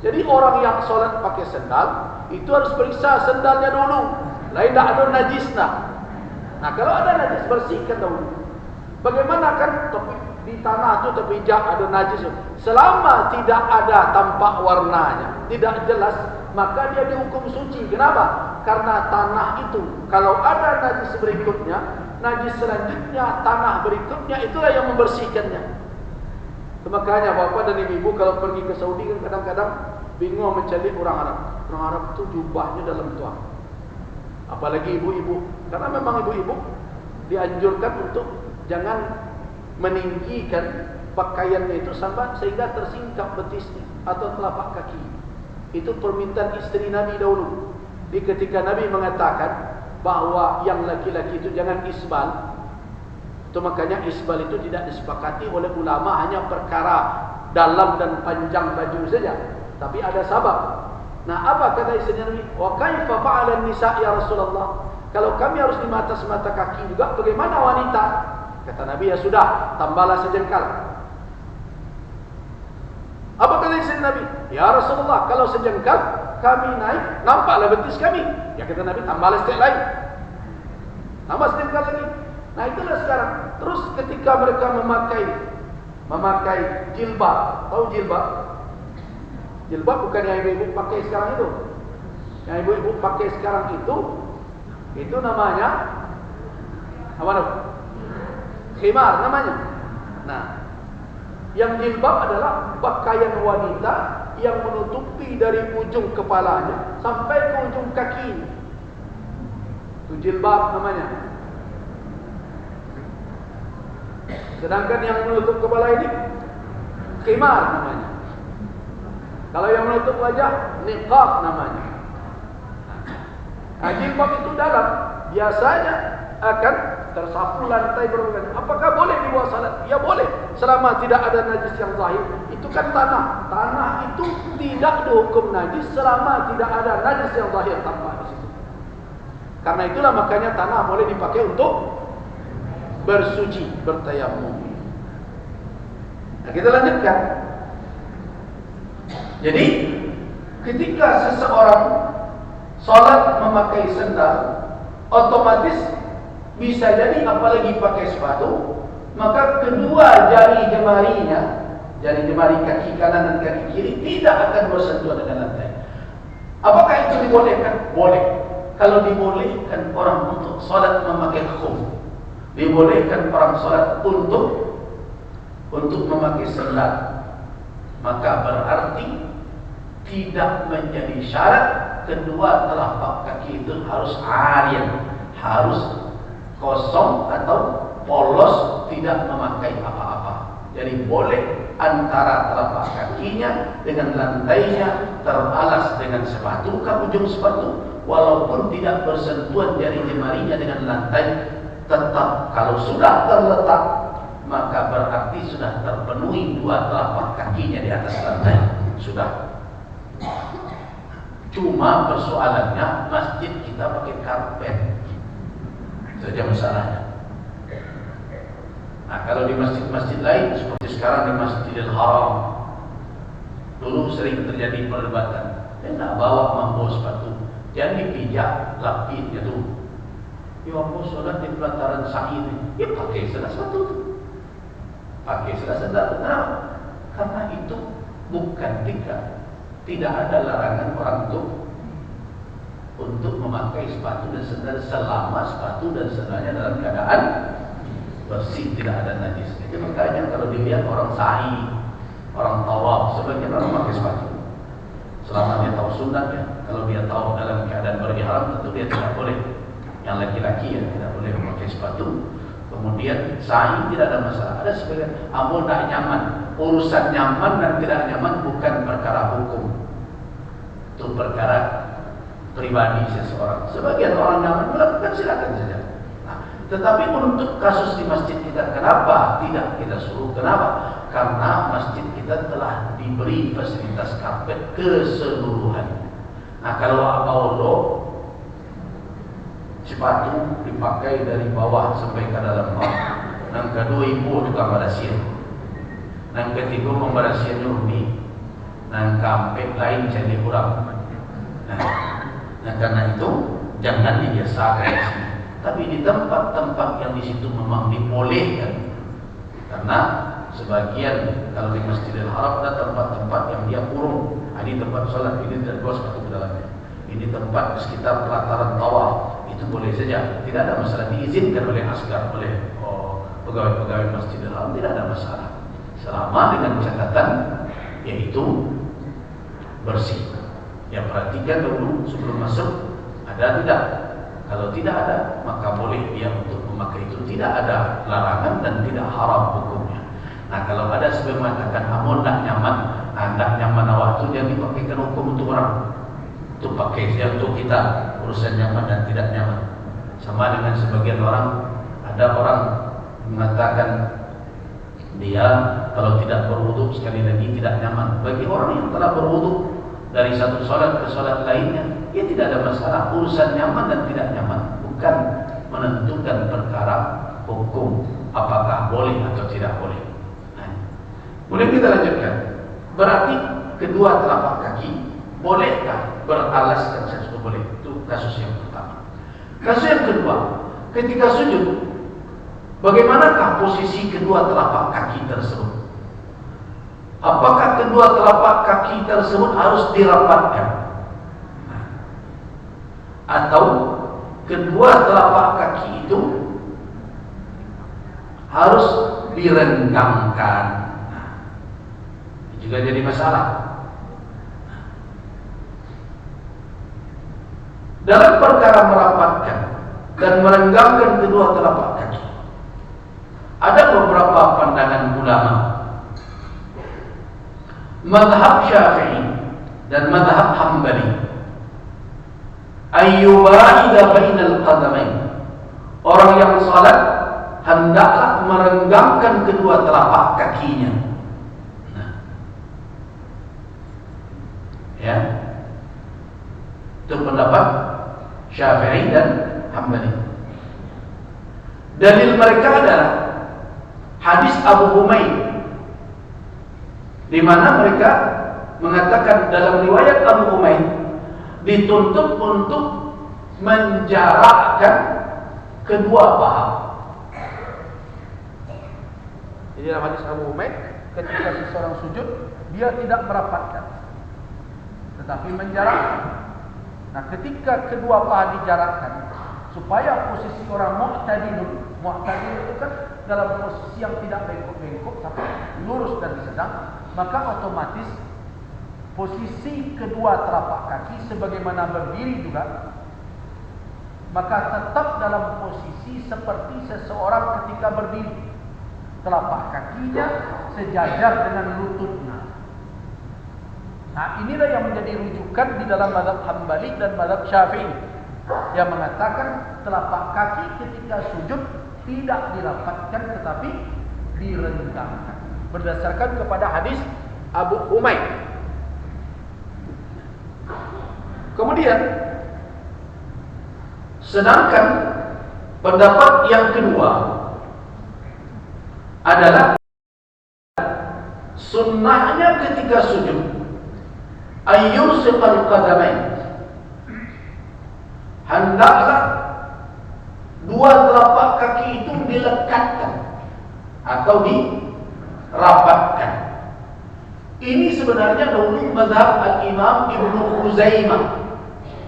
Jadi orang yang solat pakai sandal itu harus periksa sandalnya dulu. Lain tak ada najis nah. Nah kalau ada najis bersihkan dulu. Bagaimana kan di tanah itu terpijak ada najis. Selama tidak ada tampak warnanya, tidak jelas, maka dia dihukum suci. Kenapa? Karena tanah itu kalau ada najis berikutnya, najis selanjutnya, tanah berikutnya, itulah yang membersihkannya. Makanya bapak dan ibu kalau pergi ke Saudi kan kadang-kadang bingung mencari orang Arab. Orang Arab itu jubahnya dalam tuang. Apalagi ibu-ibu, karena memang ibu-ibu dianjurkan untuk jangan meninggikan pakaiannya itu sampai sehingga tersingkap betisnya atau telapak kaki. Itu permintaan istri Nabi dahulu. Di ketika Nabi mengatakan bahwa yang laki-laki itu jangan isbal, itu makanya isbal itu tidak disepakati oleh ulama hanya perkara dalam dan panjang baju saja, tapi ada sabab. Nah, apa kata istri Nabi? Wa kaifa fa'ala nisa ya Rasulullah? Kalau kami harus di mata kaki juga, bagaimana wanita? Kata Nabi, ya sudah, tambahlah sejengkal. Apa kata istri Nabi? Ya Rasulullah, kalau sejengkal kami naik, nampaklah betis kami. Ya kata Nabi, tambahlah setiap lain. Tambah sejengkal lagi. Nah itulah sekarang. Terus ketika mereka memakai jilbab, tahu jilbab? Jilbab bukan yang ibu-ibu pakai sekarang itu. Yang ibu-ibu pakai sekarang itu namanya apa namanya? Khimar namanya. Nah, yang jilbab adalah pakaian wanita yang menutupi dari ujung kepalanya sampai ke ujung kakinya. Itu jilbab namanya. Sedangkan yang menutup kepala ini khimar namanya. Kalau yang menutup wajah niqab namanya. Nah, jilbab itu dalam biasanya akan tersapu lantai berbagai. Apakah boleh dibawa salat? Ya boleh, selama tidak ada najis yang zahir. Itu kan tanah. Tanah itu tidak dihukum najis selama tidak ada najis yang zahir tampak di situ. Karena itulah makanya tanah boleh dipakai untuk bersuci, bertayamum. Nah, kita lanjutkan. Jadi, ketika seseorang salat memakai sandal, otomatis bisa jadi apalagi pakai sepatu, maka kedua jari jemarinya, jari jemari kaki kanan dan kaki kiri tidak akan bersentuhan dengan lantai. Apakah itu dibolehkan? Boleh. Kalau dibolehkan orang untuk salat memakai khuf, dibolehkan orang salat untuk memakai sandal, maka berarti tidak menjadi syarat kedua telapak kaki itu harus arian, harus kosong atau polos, tidak memakai apa-apa. Jadi boleh antara telapak kakinya dengan lantainya teralas dengan sepatu ke ujung sepatu, walaupun tidak bersentuhan jari jemarinya dengan lantai, tetap kalau sudah terletak maka berarti sudah terpenuhi dua telapak kakinya di atas lantai. Sudah. Cuma persoalannya masjid kita pakai karpet. Itu saja masalahnya. Nah, kalau di masjid-masjid lain seperti sekarang di Masjidil Haram, dulu sering terjadi perdebatan. Dia nak bawa mampu sepatu, jangan dipijak lapiknya tu. Ya mampu solat di pelataran sa'i ni, ya pakai salah sepatu tu. Pakai salah sedap. Kenapa? Karena itu bukan tidak ada larangan orang untuk memakai sepatu dan sandal selama sepatu dan sandalnya dalam keadaan bersih, tidak ada najis. Jadi makanya kalau dilihat orang sa'i, orang tawaf, sebagian orang pakai sepatu. Selama dia tahu sunnahnya, kalau dia tahu dalam keadaan berihram, tentu dia tidak boleh. Yang laki-laki yang tidak boleh memakai sepatu. Kemudian sa'i tidak ada masalah. Ada sebagian amun tak nyaman. Urusan nyaman dan tidak nyaman bukan perkara hukum. Itu perkara pribadi seseorang. Sebagian orang nyaman melakukan, silakan saja. Tetapi untuk kasus di masjid kita, kenapa tidak kita suruh? Kenapa? Karena masjid kita telah diberi fasilitas karpet keseluruhan. Nah, kalau apa-apa sepatu dipakai dari bawah sampai ke dalam bawah. Yang kedua, ibu tukang barasian. Yang ketiga, membarasiannya umi. Yang keempat lain jadi kurang. Nah, karena itu jangan dibiasakan di sini. Tapi di tempat-tempat yang di situ memang dibolehkan, karena sebagian kalau di Masjidil Haram ada tempat-tempat yang dia kurung. Ini tempat sholat, ini tidak boleh sepatu ke dalamnya. Ini tempat di sekitar pelataran tawaf, itu boleh saja, tidak ada masalah, diizinkan oleh askar, oleh pegawai-pegawai Masjidil Haram, tidak ada masalah. Selama dengan catatan yaitu bersih. Ya, perhatikan dulu sebelum masuk ada tidak. Kalau tidak ada, maka boleh dia untuk memakai itu. Tidak ada larangan dan tidak haram hukumnya. Nah, kalau ada sebagian mengatakan amun tak nyaman, tak nyaman awak itu jangan dipakaikan hukum untuk orang. Itu pakai saja untuk kita, urusan nyaman dan tidak nyaman. Sama dengan sebagian orang, ada orang mengatakan dia kalau tidak berwudu sekali lagi tidak nyaman. Bagi orang yang telah berwudu dari satu sholat ke sholat lainnya, ia tidak ada masalah. Urusan nyaman dan tidak nyaman bukan menentukan perkara hukum apakah boleh atau tidak boleh. Kemudian kita lanjutkan. Berarti kedua telapak kaki bolehkah beralaskan sesuatu? Boleh. Itu kasus yang pertama. Kasus yang kedua, ketika sujud, bagaimanakah posisi kedua telapak kaki tersebut? Apakah kedua telapak kaki tersebut harus dirapatkan? Atau kedua telapak kaki itu harus direnggangkan? Ini juga jadi masalah. Dalam perkara merapatkan dan merenggangkan kedua telapak kaki, ada beberapa pandangan ulama. Mazhab Syafi'i dan mazhab Hambali, ayyubaida bainal qadamain, orang yang salat hendaklah merenggangkan kedua telapak kakinya. Ya, itu pendapat Syafi'i dan Hambali. Dalil mereka adalah hadis Abu Humaid, di mana mereka mengatakan dalam riwayat Abu Humaid dituntut untuk menjarakkan kedua paha. Jadi dalam hadis Abu Humaid, ketika seseorang sujud, dia tidak merapatkan, tetapi menjarakkan. Nah, ketika kedua paha dijarakkan, supaya posisi orang mu'tadil itu kan dalam posisi yang tidak bengkok-bengkok tapi lurus dan sedang, maka otomatis posisi kedua telapak kaki sebagaimana berdiri juga, maka tetap dalam posisi seperti seseorang ketika berdiri. Telapak kakinya sejajar dengan lututnya. Nah, inilah yang menjadi rujukan di dalam mazhab Hambali dan mazhab Syafi'i, yang mengatakan telapak kaki ketika sujud tidak dirapatkan tetapi direnggangkan, berdasarkan kepada hadis Abu Humaid. Kemudian sedangkan pendapat yang kedua, adalah sunnahnya ketika sujud ayyursiqal qadamain, hendaklah dua telapak kaki itu dilekatkan atau dirapatkan. Ini sebenarnya dahulu mazhab Al-Imam Ibnu Khuzaimah,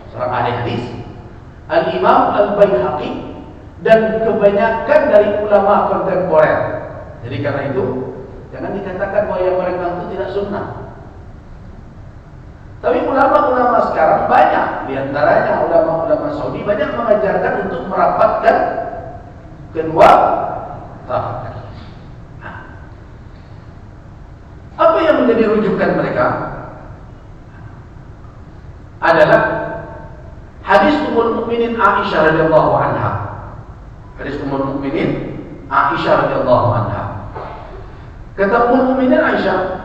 seorang ahli hadis, Al-Imam Al-Baihaqi, dan kebanyakan dari ulama kontemporer. Jadi karena itu jangan dikatakan bahwa yang mereka itu tidak sunnah. Tapi ulama-ulama sekarang banyak, diantaranya ulama-ulama Saudi banyak mengajarkan untuk merapatkan kedua telapak kaki. Nah, apa yang menjadi rujukan mereka adalah hadis Ummul Mukminin Aisyah radhiyallahu anha. Hadis Ummul Mukminin Aisyah radhiyallahu anha. Kata Ummul Mukminin Aisyah,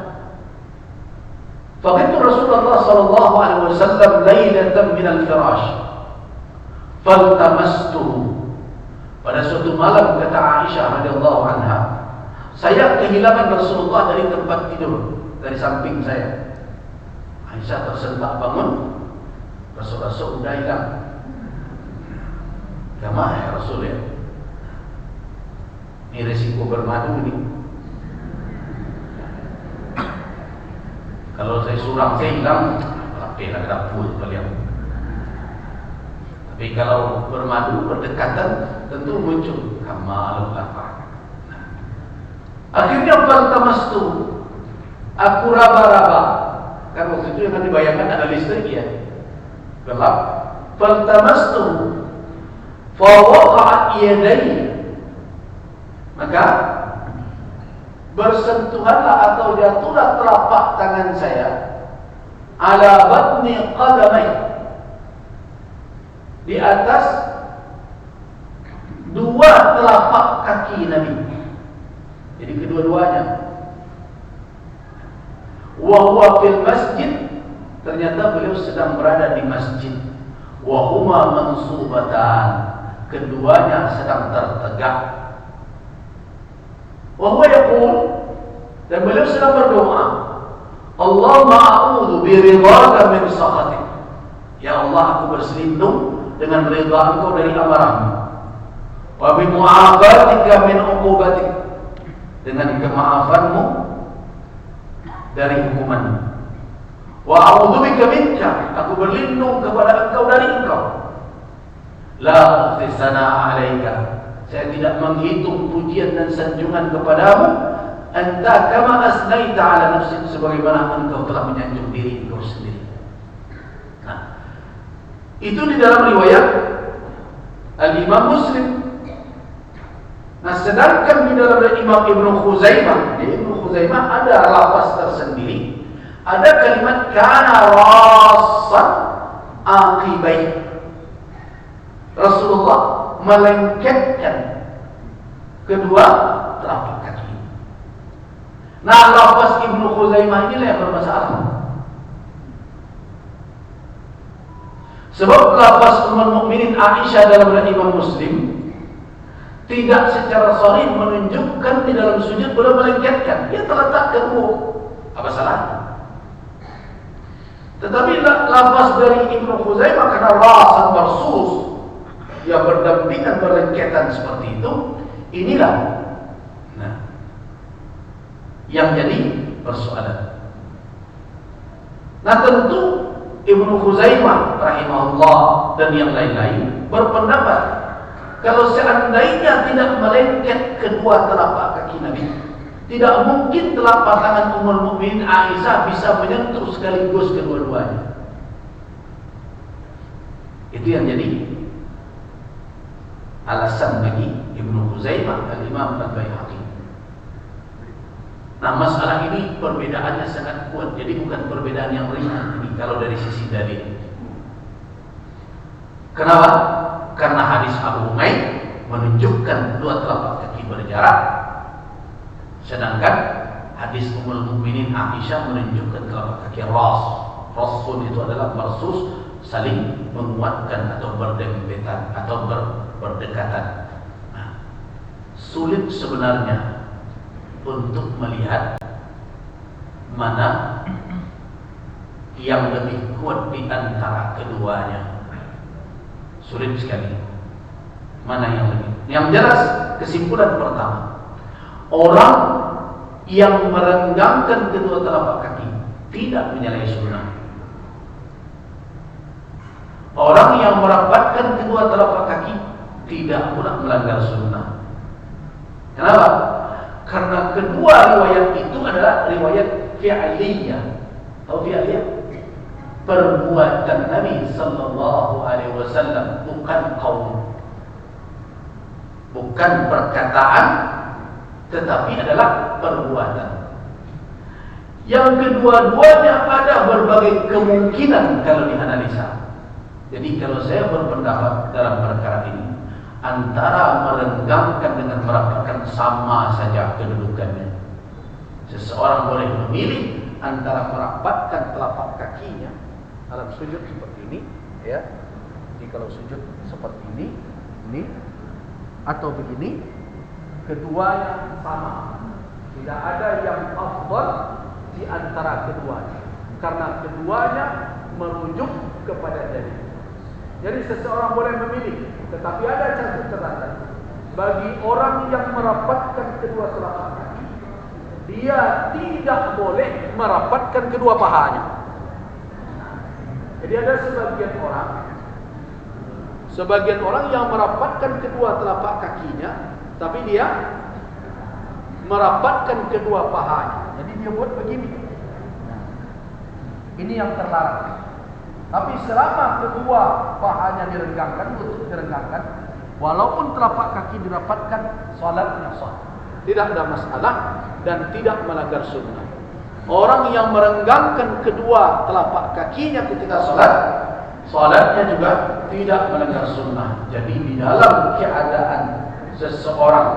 فقدت رسول الله صلى الله عليه وسلم ليلة من الفراش فالتمسته. Pada suatu malam, kata Aisyah radhiyallahu anha, saya kehilangan Rasulullah dari tempat tidur, dari samping saya. Aisyah tersentak bangun, Rasulullah sudah hilang. Kemana ya Rasul ya? Ini risiko bermadu ini. Kalau saya surang, saya hilang, lapela dapur kalian. Tapi kalau bermadu, berdekatan, tentu muncul kamal lapar. Akhirnya faltamastu, aku raba-raba. Kan waktu itu yang dibayangkan ada listrik ya, gelap. Faltamastu, fawaqa'at yadayya, maka bersentuhanlah atau jatuhlah telapak tangan saya ala batni qadamai, di atas dua telapak kaki Nabi. Jadi kedua-duanya. Wa huwa fil masjid, ternyata beliau sedang berada di masjid. Wa huma mansubatan, keduanya sedang tertegak. Wa huwa yaqul, dan beliau sedang berdoa, Allahumma a'udzu biridhaka min sakhatik. Ya Allah, aku berselindung dengan ridha Engkau dari amarahmu. Wa bi mu'afatika min 'uqubatik, dengan kemaafanmu dari hukumanmu. Wa a'udzu bika minka, aku berlindung kepada Engkau dari Engkau. La ukhfi sana'a 'alaika, saya tidak menghitung pujian dan sanjungan kepadamu. Anta kama asnaita ala nafsik, sebagaimana engkau telah menyanjung diri engkau sendiri. Nah, itu di dalam riwayat Al-Imam Muslim. Nah, sedangkan di dalam Imam Ibnu Khuzaimah, di Ibnu Khuzaimah ada lafaz tersendiri, ada kalimat kana rassan aqibai. Rasulullah melengketkan kedua telapak kaki. Nah, lafaz Ibnu Khuzaimah inilah yang bermasalah. Sebab lafaz Ummul Mukminin Aisyah dalam Imam Muslim tidak secara sharih menunjukkan di dalam sujud beliau melengketkan. Dia terletak kedua. Apa salahnya? Tetapi lafaz dari Ibnu Khuzaimah karena rasan marsus, yang berdampingan berlengketan seperti itu, inilah yang jadi persoalan. Nah, tentu Ibnu Khuzaimah rahimahullah dan yang lain-lain berpendapat kalau seandainya tidak melengket kedua telapak kaki Nabi, tidak mungkin telapak tangan Ummul Mukminin Aisyah bisa menyentuh sekaligus kedua-duanya. Itu yang jadi alasan bagi Ibnu Khuzaimah, Al-Imam Al-Baihaqi. Nah, masalah ini perbedaannya sangat kuat. Jadi bukan perbedaan yang ringan ini kalau dari sisi dalil. Kenapa? Karena hadis Abu Humaid menunjukkan dua telapak kaki berjarak, sedangkan hadis Ummul Mukminin Aisyah menunjukkan telapak kaki ras. Rasul itu adalah marsus, saling menguatkan atau berdempetan atau berdekatan. Nah, sulit sebenarnya untuk melihat mana yang lebih kuat di antara keduanya. Sulit sekali. Mana yang lebih? Yang jelas kesimpulan pertama, orang yang merenggangkan kedua telapak kaki tidak menyalahi sunnah. Orang yang merapatkan kedua telapak kaki tidak pula melanggar sunnah. Kenapa? Karena kedua riwayat itu adalah riwayat fi'liyah. Tahu fi'liyah? Perbuatan Nabi sallallahu alaihi wasallam, bukan qaul. Bukan perkataan, tetapi adalah perbuatan. Yang kedua-duanya ada berbagai kemungkinan kalau dianalisa. Jadi kalau saya berpendapat dalam perkara ini, antara merenggangkan dengan merapatkan sama saja kedudukannya. Seseorang boleh memilih antara merapatkan telapak kakinya dalam sujud seperti ini, ya. Jadi kalau sujud seperti ini atau begini, keduanya sama. Tidak ada yang afdal di antara keduanya, karena keduanya merujuk kepada dalil. Jadi seseorang boleh memilih, tetapi ada catatan bagi orang yang merapatkan kedua telapak kaki, dia tidak boleh merapatkan kedua pahanya. Jadi ada sebagian orang yang merapatkan kedua telapak kakinya, tapi dia merapatkan kedua pahanya. Jadi dia buat begini. Ini yang terlarang. Tapi selama kedua pahanya direnggangkan, lutut direnggangkan, walaupun telapak kaki dirapatkan, salatnya sah. Tidak ada masalah dan tidak melanggar sunnah. Orang yang merenggangkan kedua telapak kakinya ketika salat, salatnya juga tidak melanggar sunnah. Jadi di dalam keadaan seseorang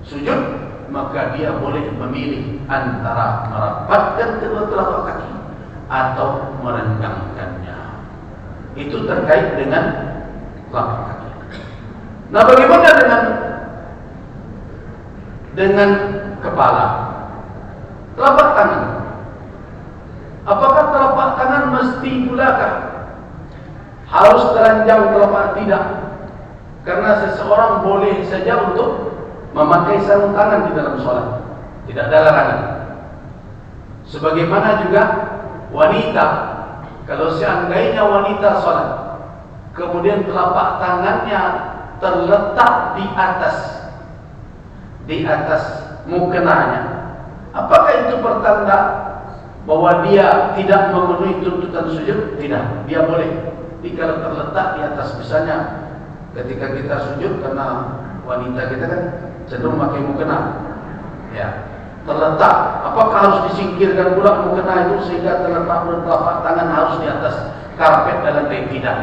sujud, maka dia boleh memilih antara merapatkan kedua telapak kaki atau merenggangkannya. Itu terkait dengan telapak kaki. Nah, bagaimana dengan kepala? Telapak tangan. Apakah telapak tangan mesti pulakah harus telanjang telapak? Tidak. Karena seseorang boleh saja untuk memakai sarung tangan di dalam sholat. Tidak ada larangan. Sebagaimana juga wanita, kalau seandainya wanita sholat, kemudian telapak tangannya terletak di atas mukenanya, apakah itu pertanda bahwa dia tidak memenuhi tuntutan sujud? Tidak, dia boleh. Jadi kalau terletak di atas, misalnya ketika kita sujud, karena wanita kita kan cenderung pakai mukena, ya, terletak, apakah harus disingkirkan pula mukena itu sehingga terletak telapak tangan harus di atas karpet dan lantai? Tidak.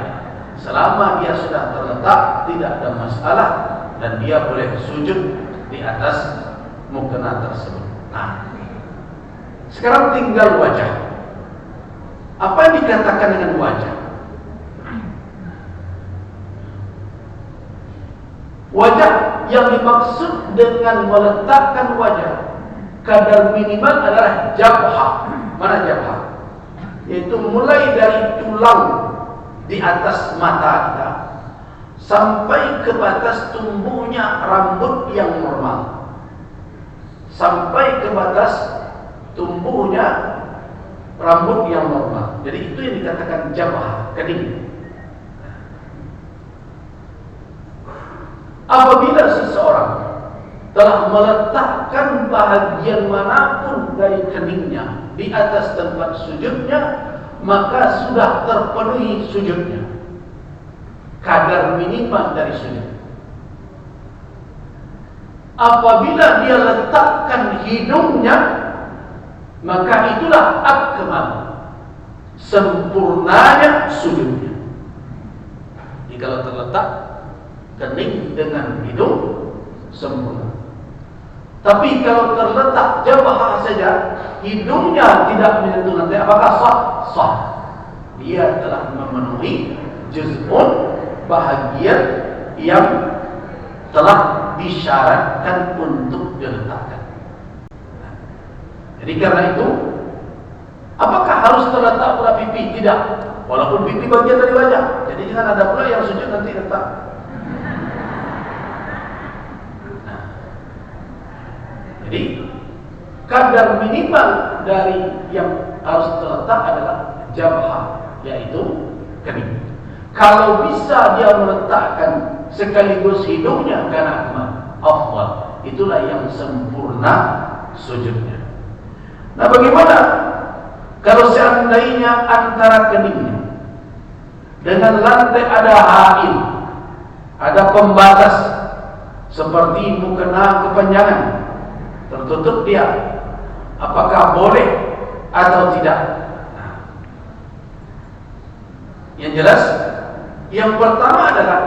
Selama dia sudah terletak, tidak ada masalah dan dia boleh sujud di atas mukena tersebut. Nah, sekarang tinggal wajah. Apa yang dikatakan dengan wajah? Wajah yang dimaksud dengan meletakkan wajah kadar minimal adalah jabhah. Mana jabhah? Yaitu mulai dari tulang di atas mata kita sampai ke batas tumbuhnya rambut yang normal, sampai ke batas tumbuhnya rambut yang normal. Jadi itu yang dikatakan jabhah, kening. Apabila seseorang telah meletakkan bahagian manapun dari keningnya di atas tempat sujudnya, maka sudah terpenuhi sujudnya, kadar minimal dari sujud. Apabila dia letakkan hidungnya, maka itulah akmal, sempurnanya sujudnya. Jadi kalau terletak kening dengan hidung, sempurna. Tapi kalau terletak jabhah saja, hidungnya tidak menyentuh lantai, apakah sah? Sah. Dia telah memenuhi juz'un, bahagian yang telah disyaratkan untuk diletakkan. Jadi karena itu, apakah harus terletak pula pipi? Tidak. Walaupun pipi bagian dari wajah. Jadi jangan ada pula yang sujud nanti letak. Nah, jadi kadar minimal dari yang harus terletak adalah jabhah, yaitu kening. Kalau bisa dia meletakkan sekaligus hidungnya karena afdal, itulah yang sempurna sujudnya. Nah, bagaimana kalau seandainya antara keningnya dengan lantai ada hail, ada pembatas seperti mukena kepanjangan, tertutup dia, apakah boleh atau tidak? Nah, yang jelas, yang pertama adalah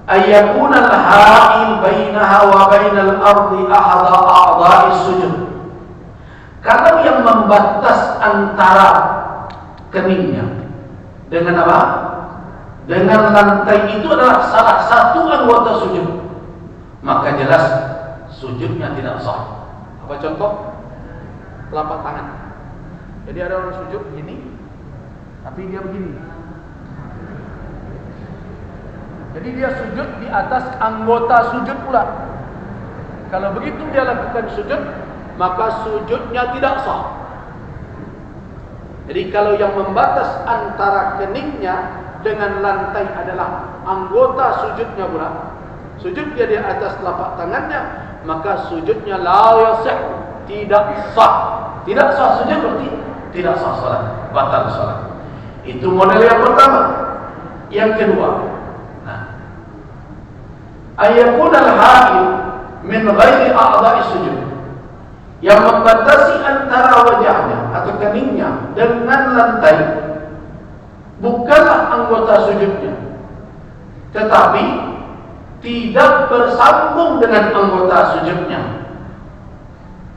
ayyakunal hail bainaha wa bainal ardi ahada a'dha'i sujud. Kalau yang membatas antara keningnya dengan apa? Dengan lantai itu adalah salah satu anggota sujud, maka jelas sujudnya tidak sah. Apa contoh? Telapak tangan. Jadi ada orang sujud begini, tapi dia begini. Jadi dia sujud di atas anggota sujud pula. Kalau begitu dia lakukan sujud, maka sujudnya tidak sah. Jadi kalau yang membatas antara keningnya dengan lantai adalah anggota sujudnya pula, sujud dia di atas telapak tangannya, maka sujudnya la yasih, tidak sah. Tidak sah sujud berarti tidak sah salat, batal salat. Itu model yang pertama. Yang kedua, ayakun al-ha'il min ghairi a'dha'i sujud, yang membatasi antara wajahnya atau keningnya dengan lantai bukanlah anggota sujudnya, tetapi tidak bersambung dengan anggota sujudnya.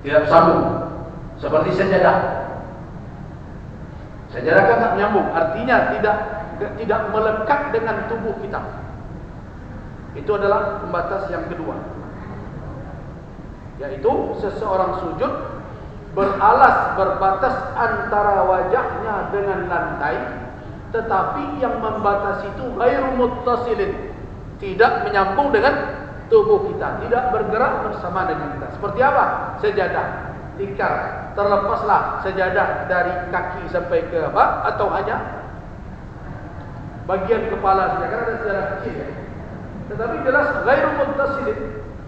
Tidak bersambung, seperti sajadah. Sajadah kan tak menyambung, artinya tidak melekat dengan tubuh kita. Itu adalah pembatas yang kedua, yaitu seseorang sujud berbatas antara wajahnya dengan lantai, tetapi yang membatasi itu ghairu muttasilin, tidak menyambung dengan tubuh kita, tidak bergerak bersama dengan kita. Seperti apa? Sejadah, tikar, terlepaslah sejadah dari kaki sampai ke apa? Atau hanya bagian kepala saja, karena ada sejadah kecil ya. Tetapi jelas ghairu muttasilin,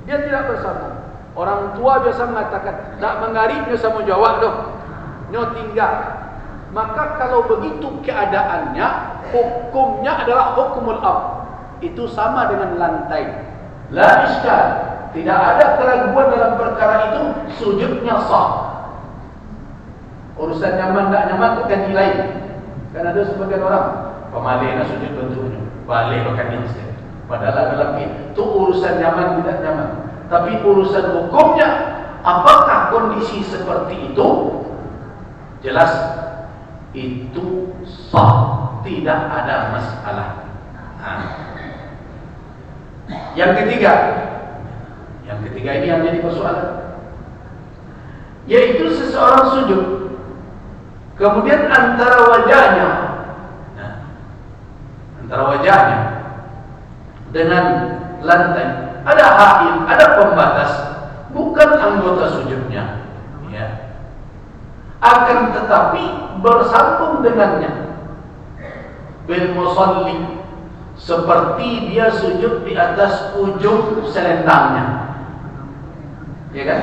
dia tidak bersambung. Orang tua biasa mengatakan, nak mengarip nyo sama jawab doh, nyo tinggal. Maka kalau begitu keadaannya, hukumnya adalah hukumul ab. Itu sama dengan lantai. La iskal, tidak ada keraguan dalam perkara itu, sujudnya sah. Urusan nyaman tak nyaman itu kan lain. Kan ada sebagian orang pemalih nak sujud bentuknya, balik makan instan. Padahal dalam itu urusan nyaman tidak nyaman. Tapi urusan hukumnya, apakah kondisi seperti itu? Jelas itu sah, tidak ada masalah. Nah, yang ketiga ini yang jadi persoalan, yaitu seseorang sujud, kemudian antara wajahnya dengan lantai ada hail, ada pembatas, bukan anggota sujudnya, ya. Akan tetapi bersambung dengannya. Bil musalli, seperti dia sujud di atas ujung selendangnya, ya kan?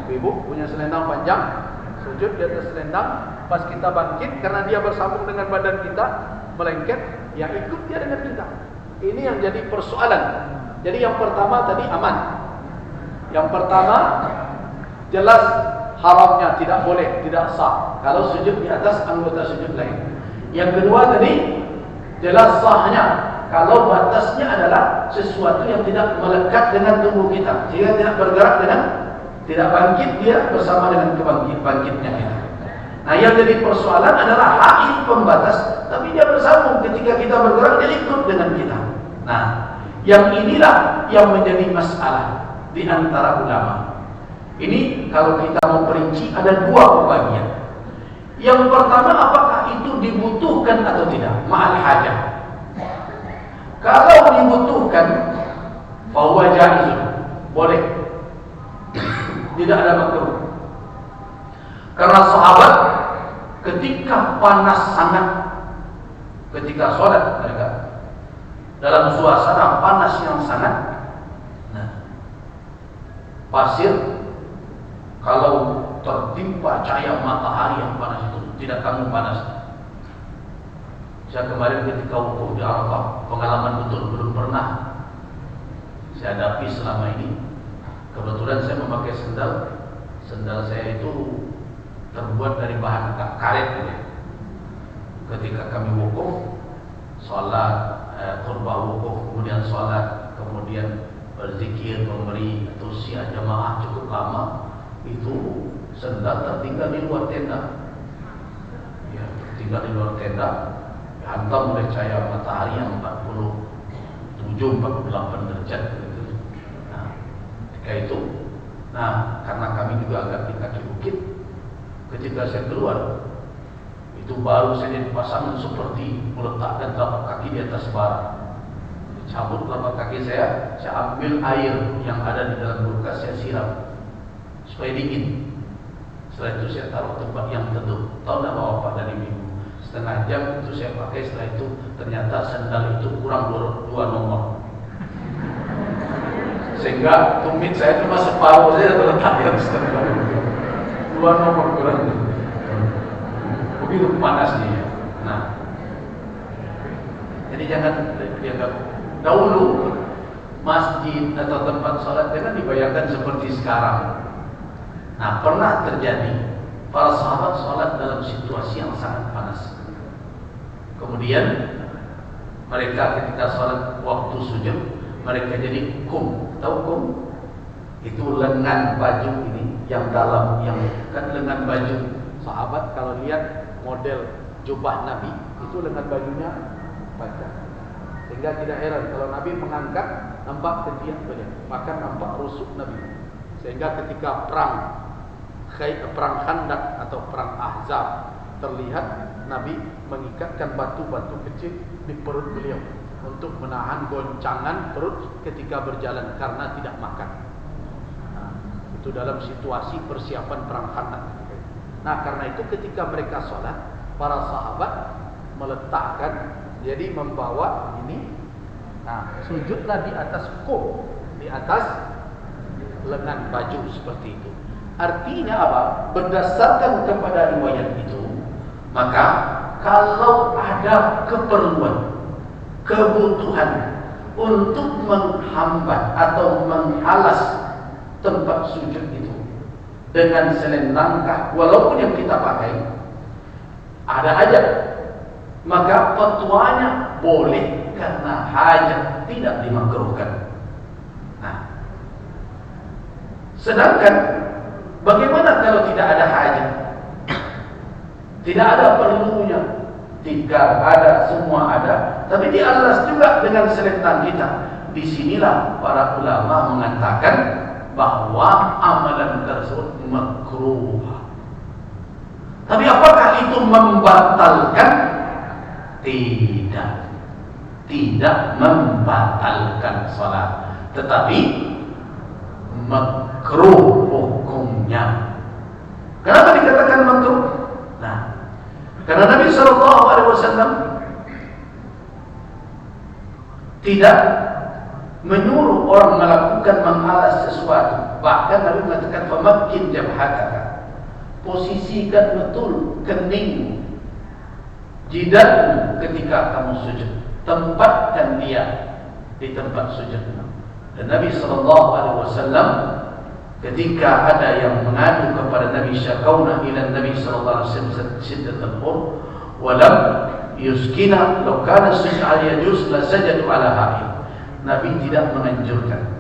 Ibu punya selendang panjang, sujud di atas selendang, pas kita bangkit karena dia bersambung dengan badan kita, melengket, ya ikut dia dengan kita. Ini yang jadi persoalan. Jadi yang pertama tadi aman. Yang pertama jelas haramnya, tidak boleh, tidak sah kalau sujud di atas anggota sujud lain. Yang kedua tadi jelas sahnya kalau batasnya adalah sesuatu yang tidak melekat dengan tubuh kita, sehingga tidak bergerak dengan, tidak bangkit dia bersama dengan bangkitnya kita. Nah, yang jadi persoalan adalah hail pembatas, tapi dia bersambung ketika kita bergerak, dia ikut dengan kita. Nah, Yang inilah yang menjadi masalah di antara ulama. Ini kalau kita mau perinci ada dua pembagian. Yang pertama, apakah itu dibutuhkan atau tidak? Ma'al hajah. Kalau dibutuhkan, fahuwa jaizun, boleh. Tidak ada makruh. Karena sahabat ketika panas sangat, ketika sholat mereka dalam suasana panas yang sangat, pasir kalau tertimpa cahaya matahari yang panas itu tidak tanggung panas. Saya kemarin ketika wukuf di Arafah, pengalaman betul, belum pernah saya hadapi selama ini. Kebetulan saya memakai sendal saya itu terbuat dari bahan karet gitu. Ketika kami wukuf, sholat, khutbah wukuf, kemudian sholat, kemudian berzikir, memberi tausiah jamaah cukup lama, itu sendal tertinggal di luar tenda. Ya, tertinggal di luar tenda, dihantam oleh cahaya matahari yang 47-48 derajat gitu. Nah, ketika itu, karena kami juga agak di kaki bukit, ketika saya keluar, itu baru saya dipasang seperti meletakkan telapak kaki di atas bara. Cabut telapak kaki saya ambil air yang ada di dalam kulkas, saya siram supaya dingin. Setelah itu saya taruh tempat yang teduh. Tahu tidak Bapak dari minggu? Setengah jam itu saya pakai. Setelah itu ternyata sendal itu kurang 2 nomor. Sehingga tumit saya cuma separuh saja terletakkan setengah 2 nomor kurang. Begitu panasnya. Nah, jadi jangan dianggap dahulu masjid atau tempat sholat jangan dibayangkan seperti sekarang. Nah, pernah terjadi para sahabat sholat dalam situasi yang sangat panas. Kemudian mereka ketika sholat waktu sujud, mereka jadi kum. Tahu kum? Itu lengan baju ini yang dalam, yang kan lengan baju. Sahabat kalau lihat model jubah Nabi, itu lengan bajunya panjang. Sehingga tidak heran kalau Nabi mengangkat, nampak ketiak beliau, bahkan nampak rusuk Nabi. Sehingga ketika perang Khandak atau perang Ahzab, terlihat Nabi mengikatkan batu-batu kecil di perut beliau untuk menahan goncangan perut ketika berjalan karena tidak makan. Nah, itu dalam situasi persiapan perang Khandak. Nah, karena itu ketika mereka sholat, para sahabat meletakkan, jadi membawa ini, sujudlah di atas kum, di atas lengan baju seperti itu. Artinya apa? Berdasarkan kepada riwayat itu, maka kalau ada keperluan, kebutuhan untuk menghambat atau menghalas tempat sujud itu dengan selain langkah, walaupun yang kita pakai ada hajat, maka fatwanya boleh karena hajat, tidak dimakruhkan. Nah, sedangkan bagaimana kalau tidak ada hajat? Tidak ada perlunya. Jika ada, semua ada, tapi dialas juga dengan selentang kita. Disinilah para ulama mengatakan bahwa amalan tersebut makruh. Tapi apakah itu membatalkan? Tidak. Tidak membatalkan salat, tetapi makruh hukumnya. Kenapa dikatakan makruh? Nah, karena Nabi SAW tidak menyuruh orang melakukan mengalas sesuatu. Bahkan Nabi mengatakan famakkin jabhataka, posisikan betul kening jidatmu ketika kamu sujud, tempatkan dia di tempat sujud. Dan Nabi SAW ketika ada yang mengadu kepada Nabi, syakauna ila Nabi sallallahu alaihi wasallam siddatul qur wa lam yuskina law kana sujud yajuz la sajadu ala ha'id. Nabi tidak menganjurkan